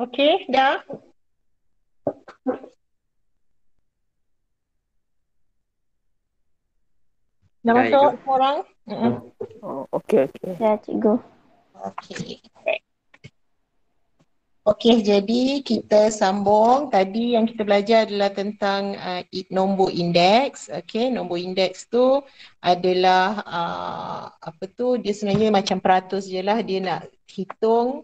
Okey, dah. Dah Dah, masuk Cikgu. semua orang? Oh, okey. Dah cikgu. Okey. Okey, jadi kita sambung. Tadi yang kita belajar adalah tentang nombor indeks. Okey, nombor indeks tu adalah apa tu, dia sebenarnya macam peratus je lah. Dia nak hitung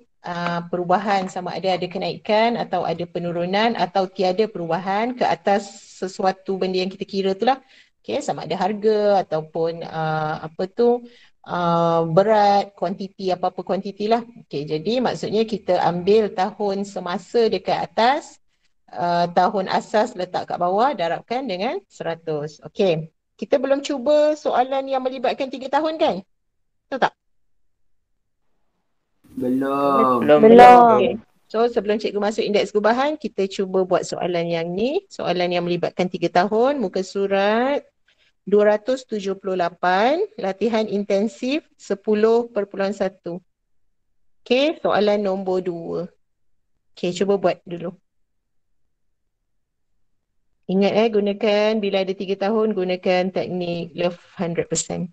perubahan, sama ada kenaikan atau ada penurunan atau tiada perubahan ke atas sesuatu benda yang kita kira tu lah. Okey, sama ada harga ataupun apa tu, berat, kuantiti, apa-apa kuantiti lah. Okey, jadi maksudnya kita ambil tahun semasa dekat atas, tahun asas letak kat bawah, darabkan dengan 100. Okey, kita belum cuba soalan yang melibatkan 3 tahun kan? Betul tak? Belum. Okey. So sebelum cikgu masuk indeks gubahan, kita cuba buat soalan yang ni, soalan yang melibatkan 3 tahun, muka surat 278, latihan intensif 10.1. Okey, soalan nombor 2. Okey, cuba buat dulu. Ingat gunakan bila ada 3 tahun, gunakan teknik love 100%.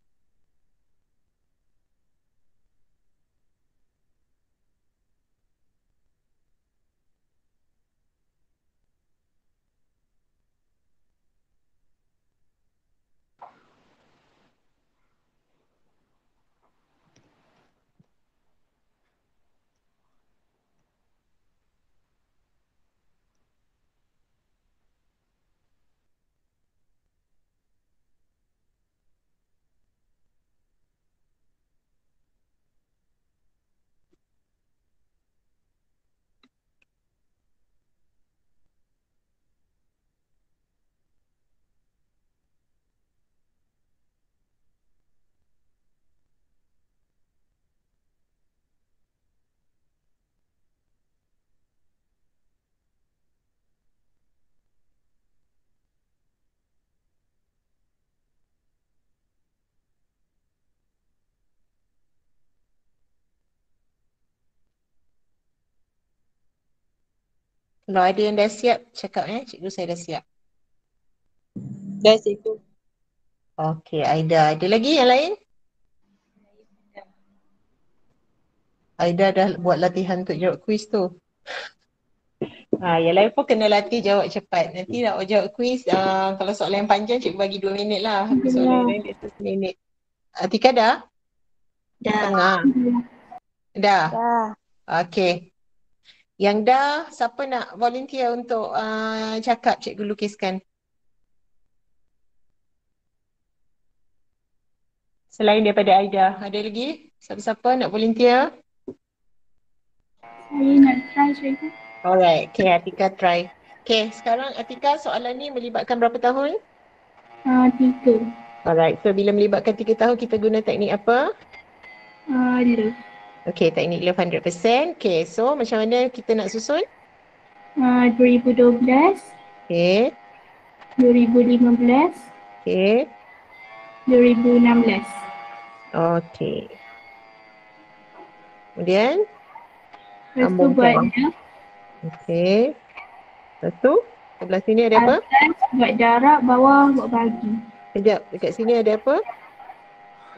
Kalau ada yang dah siap, cakap cikgu saya dah siap. Dah cikgu. Okey, Aida. Ada lagi yang lain? Aida dah buat latihan untuk jawab kuis tu. Yang lain pun kena latih jawab cepat. Nanti nak jawab kuis, kalau soalan yang panjang cikgu bagi 2 minit lah. Habis soalan yang lain dia 1 minit. Atika dah? Dah. Tengah. Dah? Dah. Okey. Yang dah, siapa nak volunteer untuk cakap cikgu lukiskan? Selain daripada Aida, ada lagi? Siapa-siapa nak volunteer? Saya nak try cikgu. Alright, okay, Atika try. Okay, sekarang Atika soalan ni melibatkan berapa tahun? 3. Alright, so bila melibatkan 3 tahun kita guna teknik apa? Love. Okay, teknik love 100%. Okay, so macam mana kita nak susun? 2012, Okay, 2015, okay, 2016. okay. Kemudian, Lepas tu sambungkan. buat love. Okay. Lepas tu, sebelah sini ada apa? Atas buat darab, bawah buat bagi. Sekejap, dekat sini ada apa?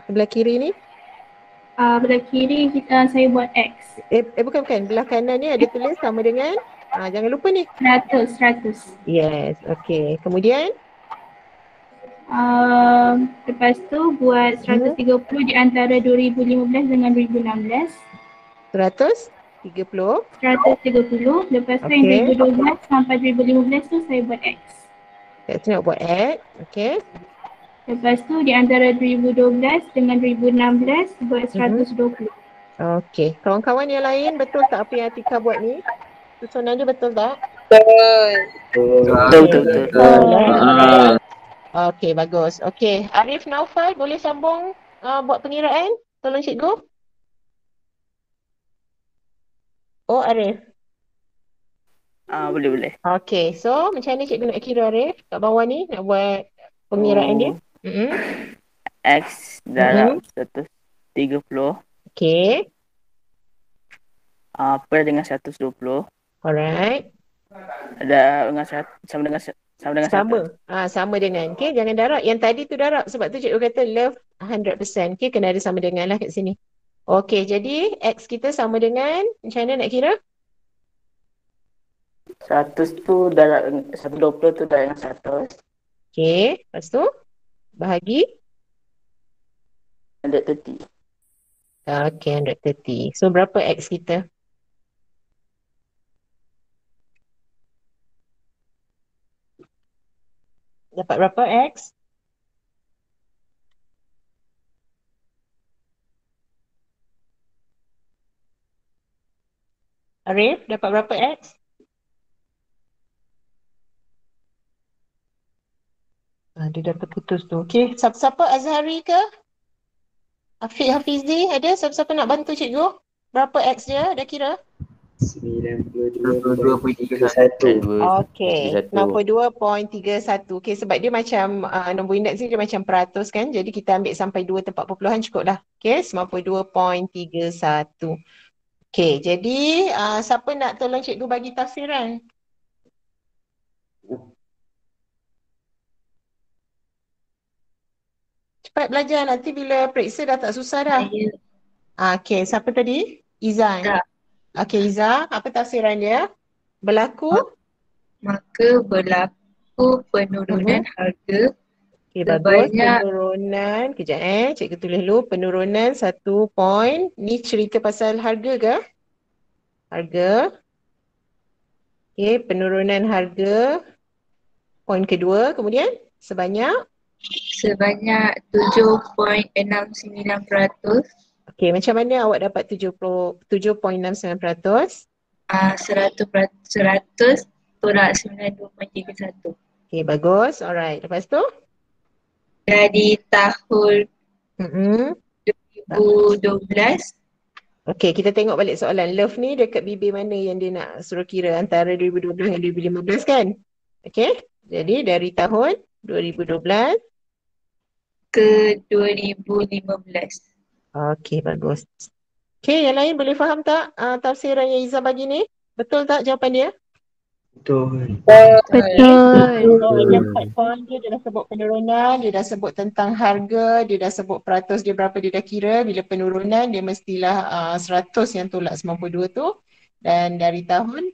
Sebelah kiri ni? Belah kiri saya buat X. Bukan. Belah kanan ni ada tulis sama dengan, jangan lupa ni. 100. Yes, okay. Kemudian, Lepas tu buat 130 di antara 2015 dengan 2016. 130. 130. Lepas tu Okay. yang 2012 sampai 2015 tu saya buat X. Kat sini nak buat X. Okay. Lepas tu di antara 2012 dengan 2016 buat 120. Okay. Kawan-kawan yang lain betul tak apa yang Atika buat ni? Susunan dia betul tak? Betul. Okay, bagus. Okay. Arif Naufal boleh sambung buat pengiraan? Tolong cikgu. Oh, Arif. Boleh. Okay. So, macam mana cikgu nak kira Arif? Kat bawah ni nak buat pengiraan dia. X darab 130 Okay. per dengan 120 Alright. Ada dengan sama dengan sama dengan 100. Sama dengan. Okay, jangan darab. Yang tadi tu darab. Sebab tu cikgu kata love 100%. Okay, kena ada sama dengan lah kat sini. Okay, jadi X kita sama dengan, macam mana nak kira? 100 tu darab 120 tu darab dengan 100. Okay, lepas tu bahagi. 130. Okay, 130. So, berapa X kita? Dapat berapa X? Arif, dapat berapa X? Dia dah terputus tu. Okay, siapa-siapa Azhari ke? Afiq Hafizi ada? Siapa-siapa nak bantu cikgu? Berapa X dia? Dah kira? 92.31. Okay, 92.31. Okay, sebab dia macam nombor indeks ni dia macam peratus kan. Jadi kita ambil sampai 2 tempat perpuluhan cukup lah. Okay, 92.31. Okay, jadi siapa nak tolong cikgu bagi tafsiran? Cepat belajar, nanti bila periksa dah tak susah dah. Okay, siapa tadi? Izan. Okay, Iza, apa tafsiran dia? Berlaku? Maka berlaku penurunan harga Okay, bagus. sebanyak Penurunan, kejap cikgu tulis dulu. Penurunan 1 point. Ni cerita pasal harga ke? Harga. Okay, penurunan harga. Poin kedua, kemudian sebanyak? 7.69%. Okay, macam mana awak dapat 7.69%? 100 tolak 92.31. Okay, bagus. Alright. Lepas tu? Dari tahun Mm-mm. 2012 Okay, kita tengok balik soalan. Love ni dekat bibir mana yang dia nak suruh kira antara 2012 dan 2015 kan? Okay, jadi dari tahun 2012 ke 2015. Okay, bagus. Okay, yang lain boleh faham tak tafsiran yang Izzah bagi ni? Betul tak jawapan dia? Betul. Yang 4 point dia dah sebut penurunan, dia dah sebut tentang harga, dia dah sebut peratus dia berapa dia dah kira. Bila penurunan dia mestilah 100 yang tolak 92 tu. Dan dari tahun,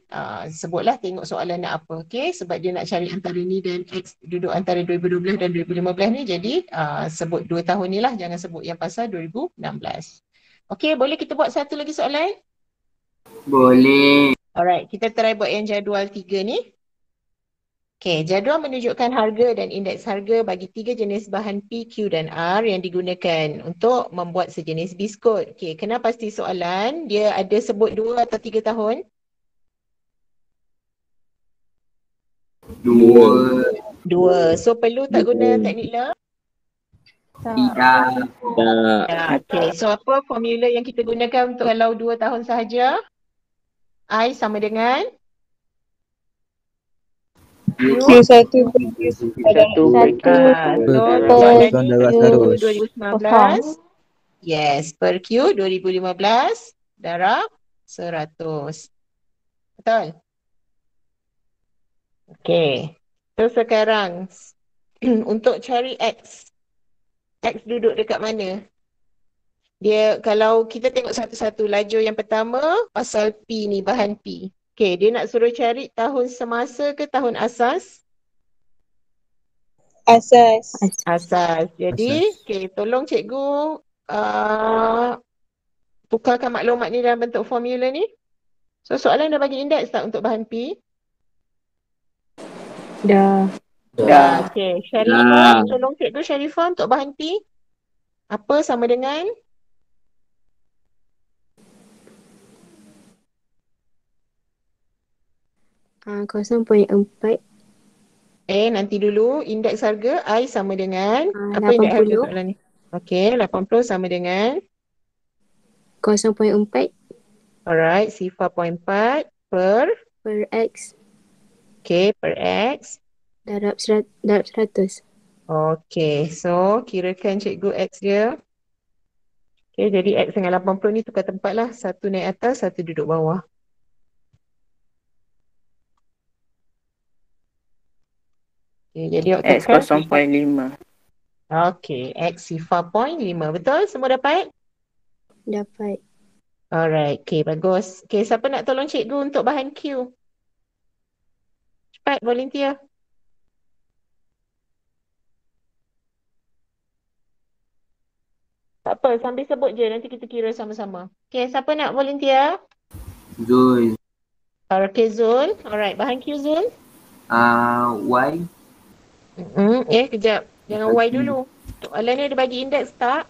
sebutlah tengok soalan nak apa. Okay, sebab dia nak cari antara ni dan X duduk antara 2012 dan 2015 ni. Jadi sebut 2 tahun ni lah, jangan sebut yang pasal 2016. Okay, boleh kita buat satu lagi soalan? Boleh. Alright, kita try buat yang jadual 3 ni. Okay, jadual menunjukkan harga dan indeks harga bagi 3 jenis bahan P, Q dan R yang digunakan untuk membuat sejenis biskut. Okay, kena pasti soalan, dia ada sebut 2 atau 3 tahun? 2. So perlu tak guna teknik love? Tidak. Okay, so apa formula yang kita gunakan untuk kalau 2 tahun sahaja? I sama dengan? Q1 Q1 per Q. So soalan ni Q 2019. Yes, per Q 2015 darab 100. Betul? Okay. So sekarang untuk cari X. X duduk dekat mana? Dia kalau kita tengok satu-satu lajur yang pertama pasal P ni, bahan P. Okay, dia nak suruh cari tahun semasa ke tahun asas? asas. Asas. Jadi, okay, tolong cikgu tukarkan maklumat ni dalam bentuk formula ni. So, soalan dah bagi indeks tak untuk bahan P? Dah. Okay, Syarifah, tolong cikgu Syarifah untuk bahan P. Apa sama dengan? .4 Nanti dulu indeks harga I sama dengan apa indeks harga 80 soalan ni? Okey, 80 sama dengan 0.4 alright, sifar 0.4 per X okey, per X. darab 100. Okey, so kirakan cikgu X dia. Okey, jadi X dengan 80 ni tukar tempat lah. Satu naik atas, satu duduk bawah. Okay, jadi awak X tekan 0.5. Okay, X sifar 0.5. Betul? Semua dapat? Dapat. Alright, okay, bagus. Okay, siapa nak tolong cikgu untuk bahan Q? Cepat, volunteer. Tak apa, sambil sebut je. Nanti kita kira sama-sama. Okay, siapa nak volunteer? Zul. Okay, Zul. Alright, bahan Q, Zul. Y. Kejap. Jangan Y dulu. Soalan ni ada bagi indeks tak?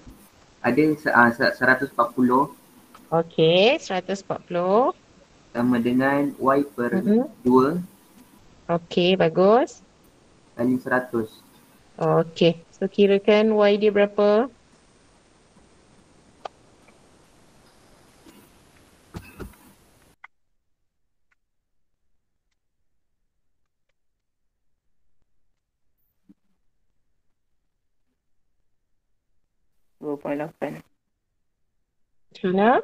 Ada 140 Okay, 140. sama dengan Y per 2 Okay, bagus. kali 100. Okay, so kirakan Y dia berapa? Cina?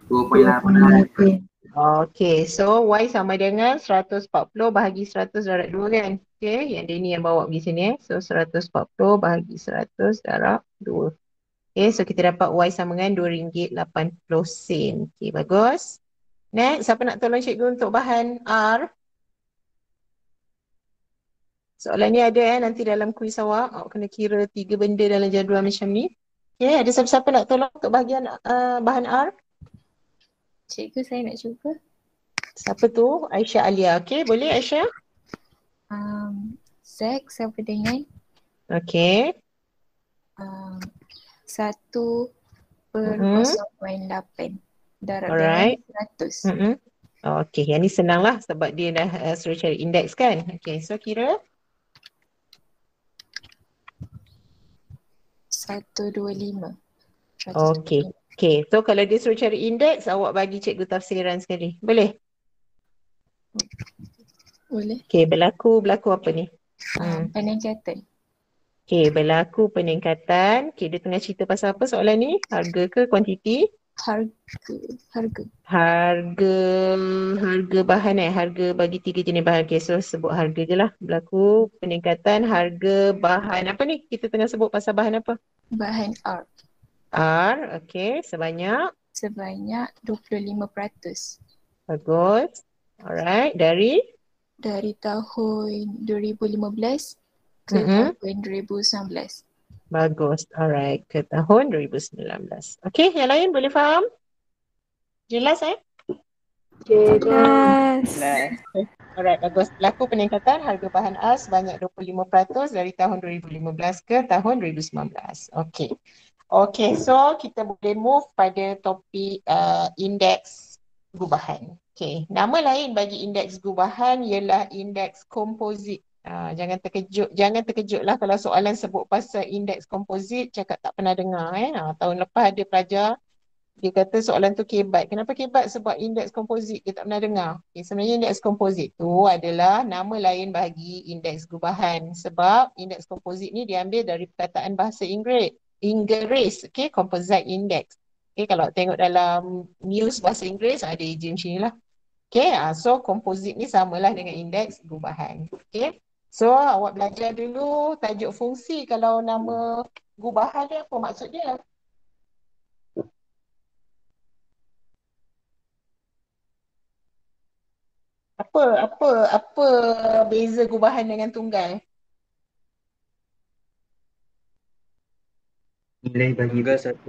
2.8. Okay, so Y sama dengan 140 bahagi 100 darab 2 kan? Okay, yang dia ni yang bawa pergi sini. So 140 bahagi 100 darab 2. Okay, so kita dapat Y sama dengan RM2.80. Okay, bagus. Next, siapa nak tolong cikgu untuk bahan R? Soalan ni ada nanti dalam kuis awak. Awak kena kira 3 benda dalam jadual macam ni. Okay, ada siapa-siapa nak tolong untuk bahagian bahan R? Cikgu, saya nak cuba. Siapa tu? Aisyah Alia. Okay, boleh Aisyah? Z sama dengan Okay. 1 per 0.8 darab Alright. dengan 100. Okay, yang ni senang lah sebab dia dah suruh cari indeks kan? Okay, so kira 125. Okay. Okay, so kalau dia suruh cari indeks, awak bagi cikgu tafsiran sekali. Boleh? Boleh. Okay, berlaku apa ni? Peningkatan. Okay, berlaku peningkatan. Okay, dia tengah cerita pasal apa soalan ni? Harga ke kuantiti? Harga. Harga bahan harga bagi 3 jenis bahan. Okay, so sebut harga je lah. Berlaku peningkatan harga bahan apa ni? Kita tengah sebut pasal bahan apa? Bahan R. Okay, sebanyak 25%. Bagus. Alright, dari tahun 2015 ke tahun 2019. Bagus. Alright, ke tahun 2019. Okay, yang lain boleh faham? Jelas Jelas. Alright, bagus. Berlaku peningkatan harga bahan R sebanyak 25% dari tahun 2015 ke tahun 2019. Okay. Okay, so kita boleh move pada topik indeks gubahan. Okay, nama lain bagi indeks gubahan ialah indeks komposit. Jangan terkejutlah kalau soalan sebut pasal indeks komposit cakap tak pernah dengar. Tahun lepas ada pelajar dia kata soalan tu kebat. Kenapa kebat? Sebab indeks komposit dia tak pernah dengar. Okay, sebenarnya indeks komposit tu adalah nama lain bagi indeks gubahan. Sebab indeks komposit ni diambil dari perkataan bahasa Inggeris. Okay, composite index. Okay, kalau tengok dalam news bahasa Inggeris ada ejen macam ni lah. Okay, so komposit ni samalah dengan indeks gubahan. Okay, so awak belajar dulu tajuk fungsi kalau nama gubahan dia apa maksud dia? Apa beza gubahan dengan tunggal? Nilai bagi Tunggal 1.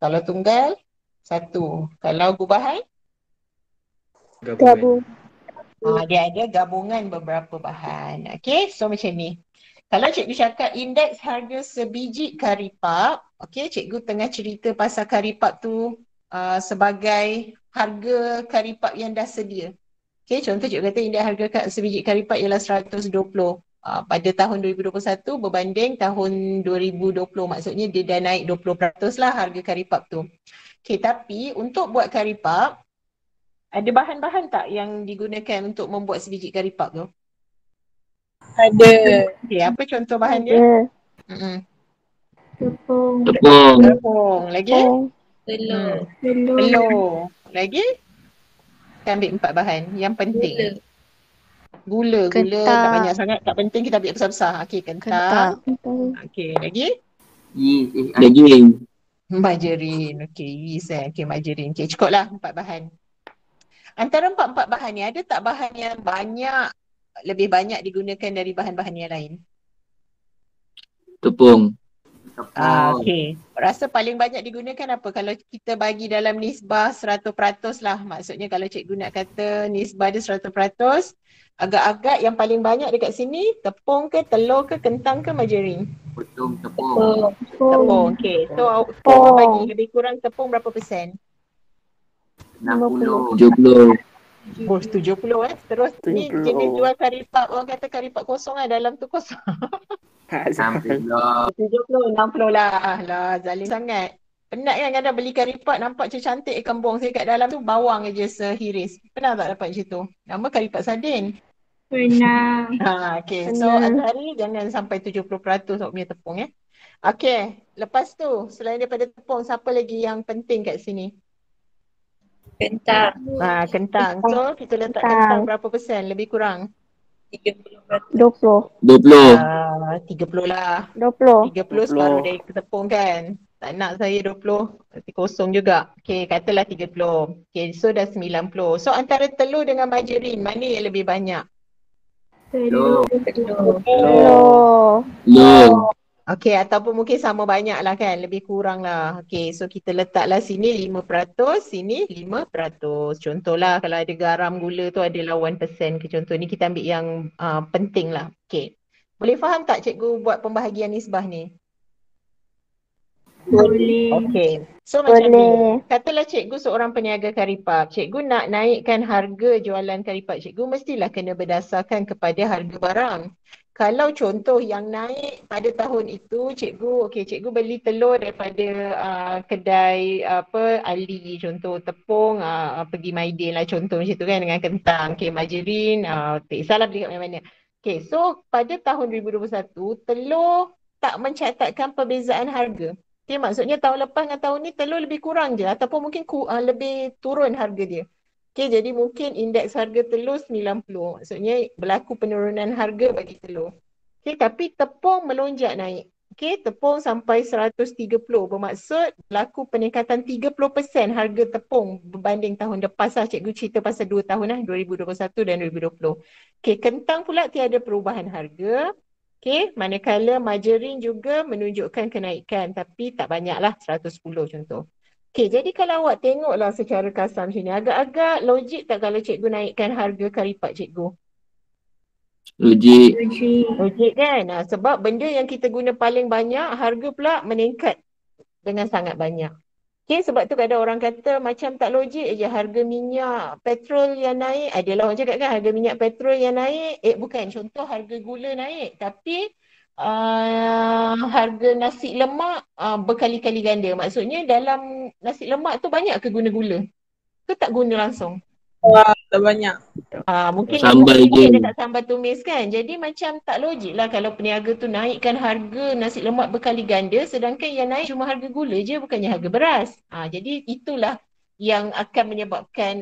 Kalau tunggal 1. Kalau gubahan? Gabungan. Dia ada gabungan beberapa bahan. Okay, so macam ni. Kalau cikgu cakap indeks harga sebiji karipap, okay, cikgu tengah cerita pasal karipap tu sebagai harga karipap yang dah sedia. Okay, contoh cikgu kata indeks harga sebiji karipap ialah 120 pada tahun 2021 berbanding tahun 2020. Maksudnya dia dah naik 20% lah harga karipap tu. Okay, tapi untuk buat karipap, ada bahan-bahan tak yang digunakan untuk membuat sebiji karipap tu? Ada. Okay, apa contoh bahan dia? Tepung. Tepung. Lagi? Telur. Lagi? Kita ambil 4 bahan yang penting. Gula tak Kentang. banyak sangat, tak penting, kita ambil besar-besar. Okey, kentang. Okey, lagi? Yeast. Daging. Margarin. Okey, yeast Okey, margarin. Okey, cukup lah 4 bahan. Antara 4 bahan ni, ada tak bahan yang lebih banyak digunakan dari bahan-bahan yang lain? Tepung. Okey. Rasa paling banyak digunakan apa? Kalau kita bagi dalam nisbah 100% lah. Maksudnya kalau cikgu nak kata nisbah dia 100%, agak-agak yang paling banyak dekat sini, tepung ke, telur ke, kentang ke, margarin? Tepung. Tepung. Okey. So, cikgu bagi lebih kurang tepung berapa persen? 60. 70. Oh, 70 Terus ni 70. jenis jual karipak. Orang kata karipak kosong lah, dalam tu kosong. Sampai lah. 70, 60 lah. Lah, zalim sangat. Penat kan kadang beli karipak nampak macam cantik ikan bong. Saya kat dalam tu bawang je sehiris. Pernah tak dapat macam tu? Nama karipak sardin. Pernah. Okay. So, Azhari jangan sampai 70% awak punya tepung Okay. Lepas tu, selain daripada tepung, siapa lagi yang penting kat sini? Kentang. Kentang. So, kita letak kentang berapa persen? Lebih kurang? 30%. 20. 30 lah. 20. 30 separuh dari tepung kan. Tak nak saya 20. Nanti kosong juga. Okay, katalah 30. Okay, so dah 90. So antara telur dengan margarin, mana yang lebih banyak? Telur. Telur. Okay, ataupun mungkin sama banyak lah kan. Lebih kurang lah. Okay, so kita letaklah sini 5%, sini 5%. Contohlah kalau ada garam, gula tu adalah 1% ke contoh ni. Kita ambil yang penting lah. Okay. Boleh faham tak cikgu buat pembahagian nisbah ni? Boleh. Okay. So macam ni. Katalah cikgu seorang peniaga karipak. Cikgu nak naikkan harga jualan karipak cikgu, mestilah kena berdasarkan kepada harga barang. Kalau contoh yang naik pada tahun itu, cikgu beli telur daripada kedai Ali, contoh tepung pergi Maidin lah contoh macam tu kan, dengan kentang. Okay, margarin, tak kisahlah beli kat mana-mana. Okay, so pada tahun 2021, telur tak mencatatkan perbezaan harga. Okay, maksudnya tahun lepas dengan tahun ni telur lebih kurang je ataupun mungkin lebih turun harga dia. Okay, jadi mungkin indeks harga telur 90. Maksudnya berlaku penurunan harga bagi telur. Okay, tapi tepung melonjak naik. Okay, tepung sampai 130. Bermaksud berlaku peningkatan 30% harga tepung berbanding tahun lepas lah. Cikgu cerita pasal 2 tahun lah, 2021 dan 2020. Okay, kentang pula tiada perubahan harga. Okay, manakala margarin juga menunjukkan kenaikan tapi tak banyak lah, 110 contoh. Okay, jadi kalau awak tengoklah secara kasar macam ni, agak-agak logik tak kalau cikgu naikkan harga karipak cikgu? Logik kan? Sebab benda yang kita guna paling banyak, harga pula meningkat dengan sangat banyak. Okay, sebab tu kadang orang kata macam tak logik je harga minyak petrol yang naik. Adalah orang cakap kan harga minyak petrol yang naik, bukan, contoh harga gula naik tapi harga nasi lemak berkali-kali ganda. Maksudnya dalam nasi lemak tu banyak ke guna gula? Ke tak guna langsung? Tak banyak. Mungkin sambal je. dekat sambal tumis kan. Jadi macam tak logik lah kalau peniaga tu naikkan harga nasi lemak berkali ganda sedangkan yang naik cuma harga gula je, bukannya harga beras. Jadi itulah yang akan menyebabkan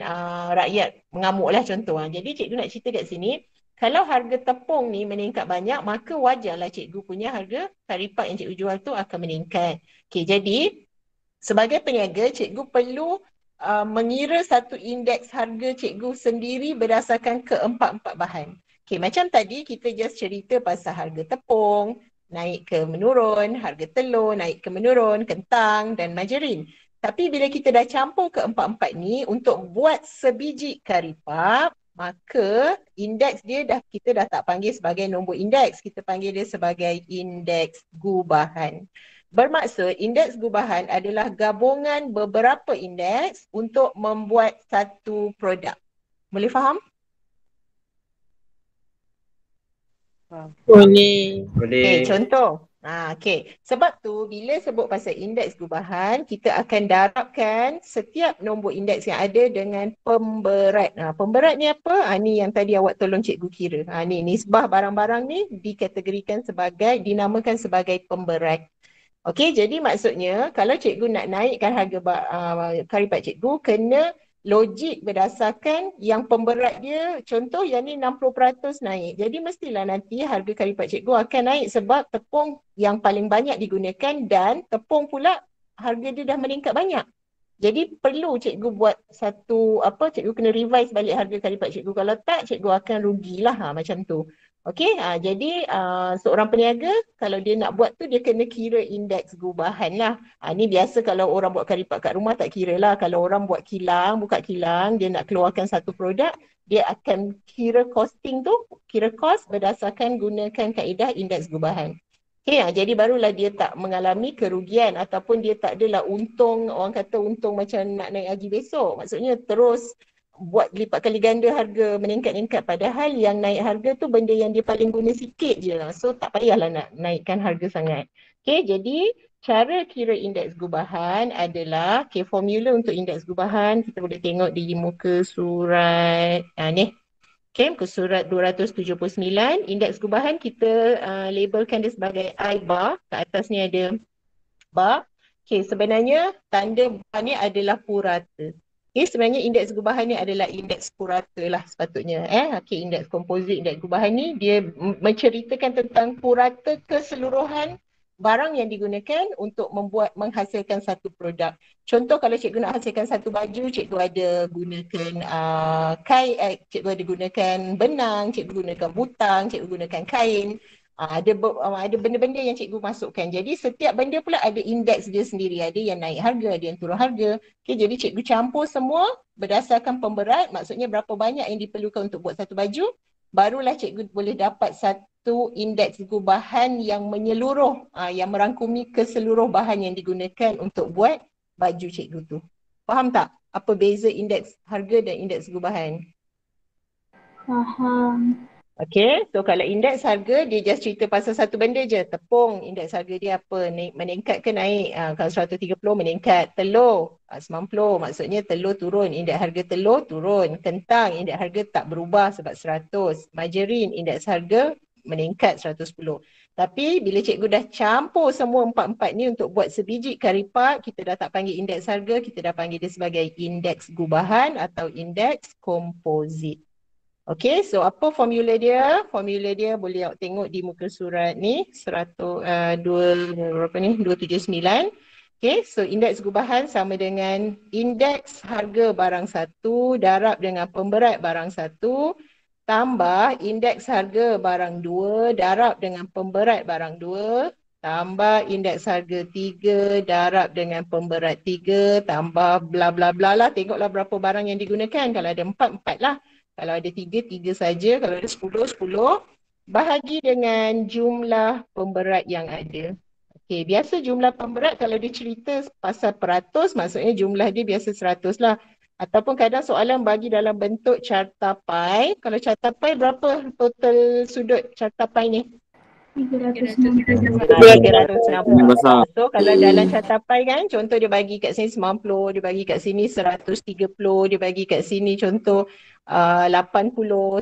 rakyat mengamuk lah contoh. Jadi cikgu nak cerita kat sini, kalau harga tepung ni meningkat banyak, maka wajarlah cikgu punya harga karipak yang cikgu jual tu akan meningkat. Okay, jadi sebagai peniaga, cikgu perlu mengira satu indeks harga cikgu sendiri berdasarkan keempat-empat bahan. Okay, macam tadi kita just cerita pasal harga tepung, naik ke menurun, harga telur naik ke menurun, kentang dan margarin. Tapi bila kita dah campur keempat-empat ni untuk buat sebiji karipak, maka indeks dia kita dah tak panggil sebagai nombor indeks, kita panggil dia sebagai indeks gubahan. Bermaksud indeks gubahan adalah gabungan beberapa indeks untuk membuat satu produk. Boleh faham? Boleh. Okay, contoh. Okay. Sebab tu bila sebut pasal indeks gubahan, kita akan darabkan setiap nombor indeks yang ada dengan pemberat. Pemberat ni apa? Ni yang tadi awak tolong cikgu kira. Ni nisbah barang-barang ni dikategorikan dinamakan sebagai pemberat. Okey, jadi maksudnya kalau cikgu nak naikkan harga karipak cikgu, kena logik berdasarkan yang pemberat dia, contoh yang ni 60% naik. Jadi mestilah nanti harga kari lipat cikgu akan naik sebab tepung yang paling banyak digunakan dan tepung pula harga dia dah meningkat banyak. Jadi perlu cikgu buat satu cikgu kena revise balik harga kari lipat cikgu. Kalau tak cikgu akan rugilah macam tu. Okey, jadi seorang peniaga kalau dia nak buat tu dia kena kira indeks gubahan lah. Ni biasa kalau orang buat kari lipat kat rumah tak kira lah. Kalau orang buat kilang, buka kilang, dia nak keluarkan satu produk, dia akan kira costing tu, kira cost berdasarkan gunakan kaedah indeks gubahan. Okay, jadi barulah dia tak mengalami kerugian ataupun dia tak adalah untung, orang kata untung macam nak naik haji besok. Maksudnya terus buat lipat kali ganda harga meningkat-ningkat padahal yang naik harga tu benda yang dia paling guna sikit je lah. So tak payahlah nak naikkan harga sangat. Okay, jadi cara kira indeks gubahan adalah, formula untuk indeks gubahan kita boleh tengok di muka surat ni. Okay, muka surat 279, indeks gubahan kita labelkan dia sebagai I bar. Kat atas ni ada bar. Okay, sebenarnya tanda bar ni adalah purata. Okay, sebenarnya indeks gubahan ni adalah indeks purata lah sepatutnya. Okay, indeks komposit, indeks gubahan ni dia menceritakan tentang purata keseluruhan barang yang digunakan untuk menghasilkan satu produk. Contoh kalau cikgu nak hasilkan satu baju, cikgu ada gunakan cikgu ada gunakan benang, cikgu gunakan butang, cikgu gunakan kain. Ada benda-benda yang cikgu masukkan. Jadi setiap benda pula ada indeks dia sendiri. Ada yang naik harga, ada yang turun harga. Okay, jadi cikgu campur semua berdasarkan pemberat. Maksudnya berapa banyak yang diperlukan untuk buat satu baju. Barulah cikgu boleh dapat satu indeks gubahan yang menyeluruh, yang merangkumi keseluruh bahan yang digunakan untuk buat baju cikgu tu. Faham tak? Apa beza indeks harga dan indeks gubahan? Faham. Okay, so kalau indeks harga dia just cerita pasal satu benda je, tepung, indeks harga dia apa, meningkat ke naik, kalau 130 meningkat, telur 90, maksudnya telur turun, indeks harga telur turun, kentang indeks harga tak berubah sebab 100, margarin indeks harga meningkat 110. Tapi bila cikgu dah campur semua empat-empat ni untuk buat sebiji kari lipat, kita dah tak panggil indeks harga, kita dah panggil dia sebagai indeks gubahan atau indeks komposit. Okay, so apa formula dia? Formula dia boleh awak tengok di muka surat ni, 279. Okay, so indeks gubahan sama dengan indeks harga barang satu darab dengan pemberat barang satu tambah indeks harga barang dua darab dengan pemberat barang dua tambah indeks harga 3 darab dengan pemberat 3 tambah bla bla bla lah. Tengoklah berapa barang yang digunakan. Kalau ada 4, 4 lah. Kalau ada 3, 3 saja. Kalau ada 10, 10. Bahagi dengan jumlah pemberat yang ada. Okey, biasa jumlah pemberat kalau dia cerita pasal peratus, maksudnya jumlah dia biasa 100 lah. Ataupun kadang soalan bagi dalam bentuk carta pai. Kalau carta pai berapa total sudut carta pai ni? 360. So kalau dalam carta pai kan, contoh dia bagi kat sini 90, dia bagi kat sini 130, dia bagi kat sini contoh 80,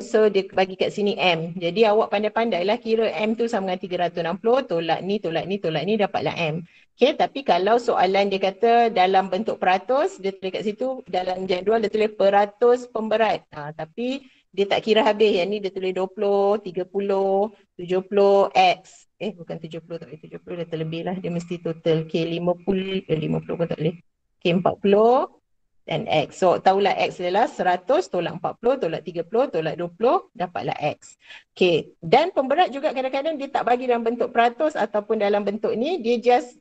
so dia bagi kat sini M. Jadi awak pandai-pandai lah kira M tu sama dengan 360, tolak ni, tolak ni, tolak ni, dapatlah M. Okay, tapi kalau soalan dia kata dalam bentuk peratus, dia tulis kat situ, dalam jadual dia tulis peratus pemberat. Tapi dia tak kira habis, yang ni dia tulis 20, 30, 70, X. Bukan 70, tak boleh 70, dah terlebih lah, dia mesti total. Okay, 50 pun tak boleh. Okay, 40 dan X. So, tahulah X adalah 100, tolak 40, tolak 30, tolak 20, dapatlah X. Okay, dan pemberat juga kadang-kadang dia tak bagi dalam bentuk peratus ataupun dalam bentuk ni, dia just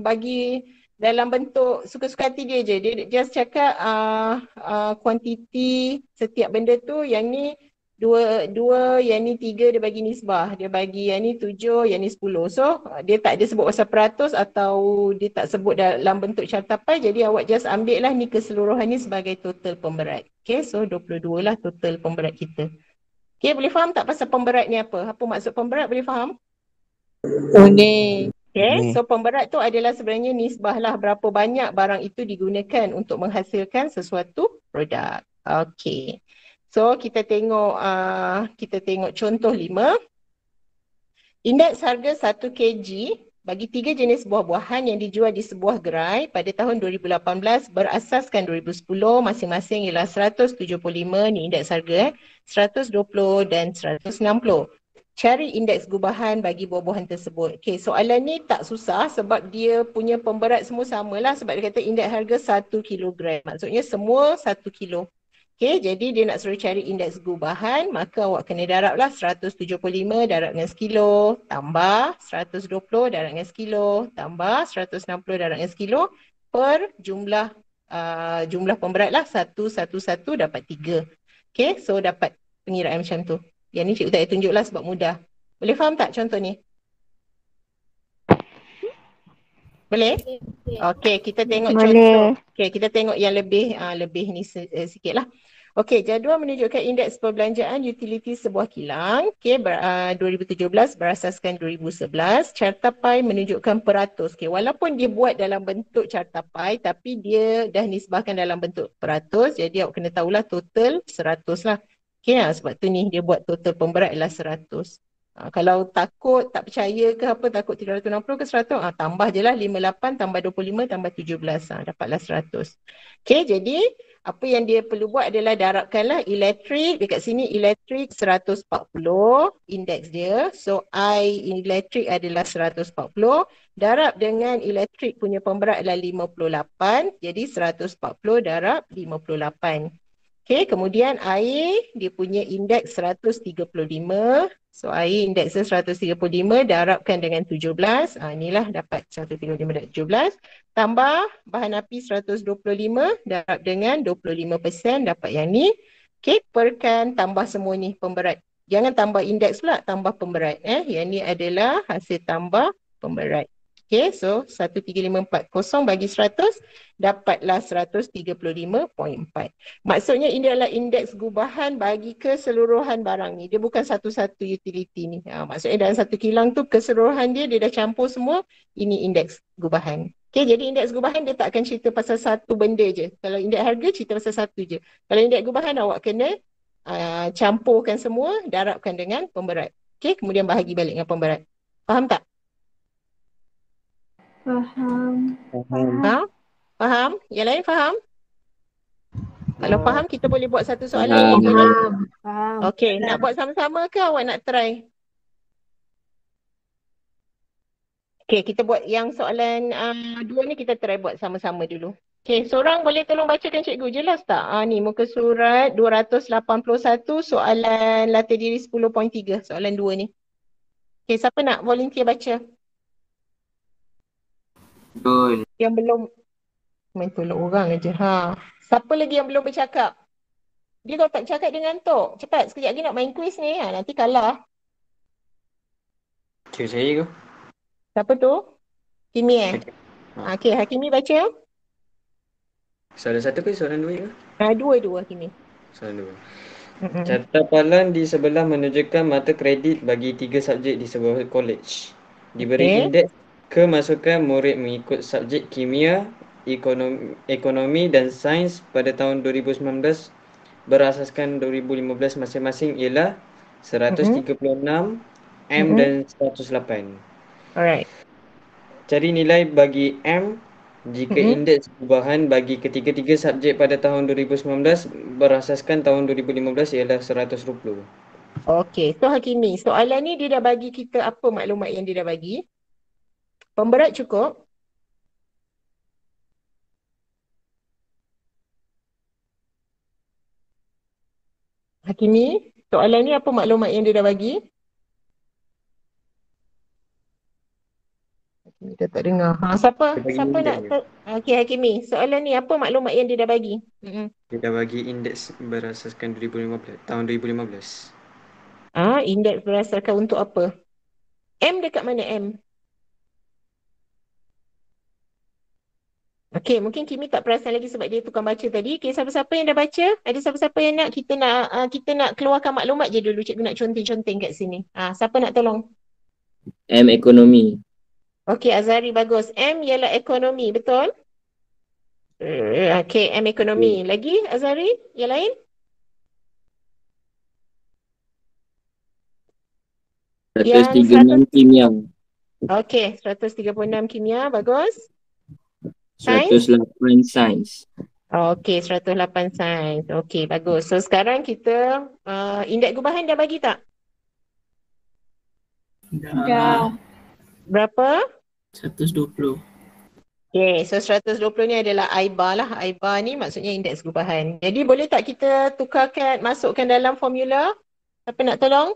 bagi dalam bentuk suka-suka hati dia je. Dia just cakap kuantiti setiap benda tu, yang ni 2, yang ni 3, dia bagi nisbah. Dia bagi yang ni 7, yang ni 10. So, dia tak ada sebut pasal peratus atau dia tak sebut dalam bentuk carta pai. Jadi, awak just ambil lah ni keseluruhan ni sebagai total pemberat. Okay, so 22 lah total pemberat kita. Okay, boleh faham tak pasal pemberat ni apa? Apa maksud pemberat, boleh faham? Boleh. Okay, so pemberat tu adalah sebenarnya nisbah lah berapa banyak barang itu digunakan untuk menghasilkan sesuatu produk. Okay. So kita tengok contoh 5. Indeks harga 1 kg bagi 3 jenis buah-buahan yang dijual di sebuah gerai pada tahun 2018 berasaskan 2010 masing-masing ialah 175, ni indeks harga 120 dan 160. Cari indeks gubahan bagi buah-buahan tersebut. Okey, soalan ni tak susah sebab dia punya pemberat semua samalah sebab dia kata indeks harga 1 kilogram. Maksudnya semua 1 kilo. Okey, jadi dia nak suruh cari indeks gubahan, maka awak kena darablah 175 darab dengan sekilo, tambah 120 darab dengan sekilo, tambah 160 darab dengan sekilo per jumlah jumlah pemberat lah 111 dapat 3. Okey, so dapat pengiraan macam tu. Yang ni cikgu tak payah tunjuklah sebab mudah. Boleh faham tak contoh ni? Boleh? Okey, kita tengok contoh. Okey, kita tengok yang lebih ni sikit lah. Okey, jadual menunjukkan indeks perbelanjaan utility sebuah kilang. Okey, 2017 berasaskan 2011. Carta pie menunjukkan peratus. Okey, walaupun dia buat dalam bentuk carta pie tapi dia dah nisbahkan dalam bentuk peratus. Jadi awak kena tahulah total 100 lah. Okey, sebab tu ni dia buat total pemberat ialah 100. Kalau takut, tak percaya ke apa, takut 360 ke 100, tambah je lah 58 tambah 25 tambah 17, dapatlah 100. Okey, jadi apa yang dia perlu buat adalah darabkanlah elektrik, dekat sini elektrik 140 indeks dia. So I elektrik adalah 140, darab dengan elektrik punya pemberat adalah 58, jadi 140 darab 58. Okey, kemudian air dia punya indeks 135. So air indeks 135 darabkan dengan 17. Inilah dapat 135 darab 17. Tambah bahan api 125 darab dengan 25% dapat yang ni. Okey, perkan tambah semua ni pemberat. Jangan tambah indeks pula, tambah pemberat. Yang ni adalah hasil tambah pemberat. Okey, so 13540 bagi 100 dapatlah 135.4. Maksudnya ini adalah indeks gubahan bagi keseluruhan barang ni. Dia bukan satu-satu utility ni. Maksudnya dalam satu kilang tu keseluruhan dia dah campur semua. Ini indeks gubahan. Okey, jadi indeks gubahan dia tak akan cerita pasal satu benda je. Kalau indeks harga cerita pasal satu je. Kalau indeks gubahan awak kena campurkan semua, darabkan dengan pemberat. Okey, kemudian bahagi balik dengan pemberat. Faham tak? Faham. Faham? Yang lain faham? Kalau faham, kita boleh buat satu soalan lagi. Faham. Okey, nak buat sama-sama ke awak nak try? Okey, kita buat yang soalan dua ni kita try buat sama-sama dulu. Okey, seorang boleh tolong bacakan cikgu, jelas tak? Ni muka surat 281 soalan latih diri 10.3, soalan 2 ni. Okey, siapa nak volunteer baca? Betul. Yang belum main tolong orang aja. Siapa lagi yang belum bercakap? Dia kalau tak bercakap dia ngantuk. Cepat, sekejap lagi nak main quiz ni. Nanti kalah. Cikgu saya ke? Siapa tu? Hakimi Okey, Hakimi baca. Soalan 1 ke soalan 2 ke? Dua Hakimi. Soalan 2. Carta palan di sebelah menunjukkan mata kredit bagi 3 subjek di sebuah college. Diberi indeks kemasukan murid mengikut subjek kimia, ekonomi dan sains pada tahun 2019 berasaskan 2015 masing-masing ialah 136, M dan 108. Alright. Cari nilai bagi M jika indeks gubahan bagi ketiga-tiga subjek pada tahun 2019 berasaskan tahun 2015 ialah 120. Okey, so Hakimi, soalan ni dia dah bagi kita apa maklumat yang dia dah bagi? Pemberat cukup? Hakimi, soalan ni apa maklumat yang dia dah bagi? Hakimi dah tak dengar. Siapa nak Okey Hakimi, soalan ni apa maklumat yang dia dah bagi? Dia dah bagi indeks berasaskan 2015, tahun 2015. Indeks berasaskan untuk apa? M dekat mana M? Okey, mungkin Kimi tak perasan lagi sebab dia tukang baca tadi. Okey, siapa-siapa yang dah baca? Ada siapa-siapa yang nak? Kita nak keluarkan maklumat je dulu. Cikgu nak conteng-conteng kat sini. Siapa nak tolong? M ekonomi. Okey, Azhari bagus. M ialah ekonomi, betul? Okey, M ekonomi. Lagi Azhari? Yang lain? Yang 136 kimia. Okey, 136 kimia, bagus. Sains? 108 sains. Okey, 108 sains. Okey, bagus. So sekarang kita indeks gubahan dah bagi tak? Dah. Berapa? 120. Okay, so 120 ni adalah AIBA lah. AIBA ni maksudnya indeks gubahan. Jadi boleh tak kita tukarkan, masukkan dalam formula? Siapa nak tolong?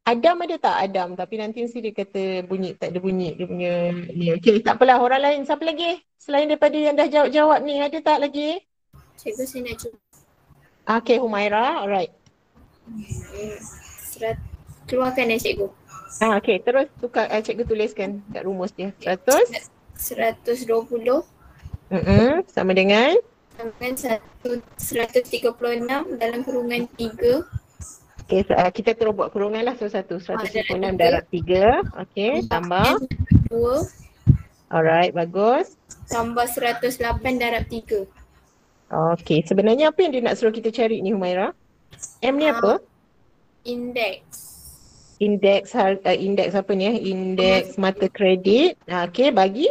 Adam ada tak? Adam. Tapi nanti mesti dia kata bunyi, tak ada bunyi dia punya ni. Okay, tak apalah. Orang lain, siapa lagi? Selain daripada yang dah jawab-jawab ni, ada tak lagi? Cikgu saya nak cuba. Okay, Humaira. Alright. Keluarkan cikgu. Okay, terus tukar, cikgu tuliskan kat rumus dia. 100. 120 Sama dengan? dengan 136 dalam kurungan 3. Okay, so, kita terus buat kurungan lah. So 136 darab 3. Okay, tambah. 2 Alright, bagus. tambah 108 darab 3. Okay, sebenarnya apa yang dia nak suruh kita cari ni, Humaira? M ni apa? Indeks. Indeks apa ni? Indeks mata kredit. Okay, bagi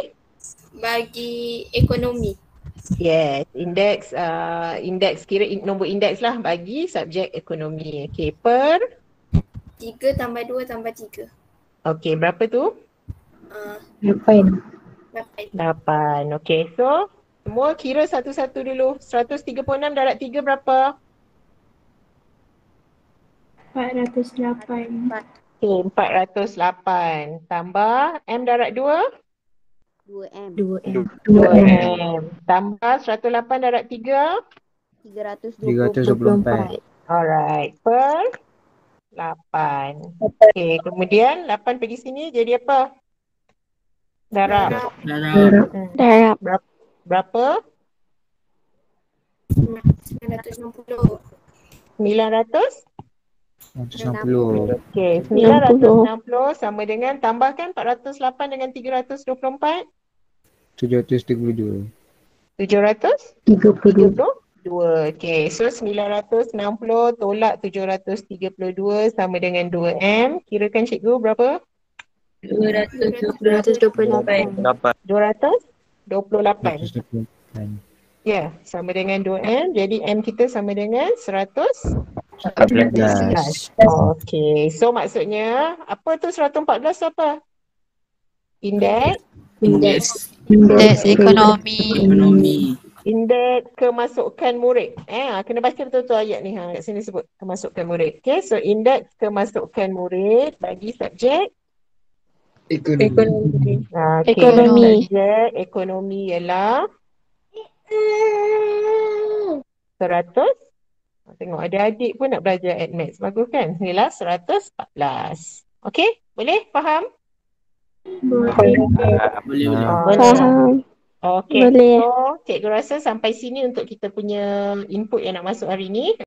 Ekonomi. yes, indeks kira nombor indeks lah bagi subjek ekonomi. Okay, per 3 tambah 2 tambah 3. okay, berapa tu? 8. 8. Okay, so semua kira satu-satu dulu. 136 darab 3 berapa? 408. Okay, 408. Tambah M darab 2? 2M. 2M. Tambah 108 darab 3? 324. Alright, per 8. Okay, kemudian 8 pergi sini jadi apa? Darab. Darab. Berapa? 960. 900? 160. Okay, 960 sama dengan tambahkan 408 dengan 324? 732. 732. Okay, so 960 tolak 732 sama dengan 2M. Kirakan cikgu berapa? 228. 228. Ya, sama dengan 2M. Jadi M kita sama dengan 114. Okay, so maksudnya apa tu 114 apa? Indeks ekonomi. Indeks kemasukan murid. Kena baca betul-betul ayat ni. Kat sini sebut kemasukan murid. Okay, so indeks kemasukan murid bagi subjek Ekonomi. Ekonomi. Subjek ekonomi ialah 100. Tengok adik-adik pun nak belajar Admaths. Bagus kan? Ialah 114. Okay? Boleh? Faham? Boleh. Faham. Okay. Boleh. So, cikgu rasa sampai sini untuk kita punya input yang nak masuk hari ni.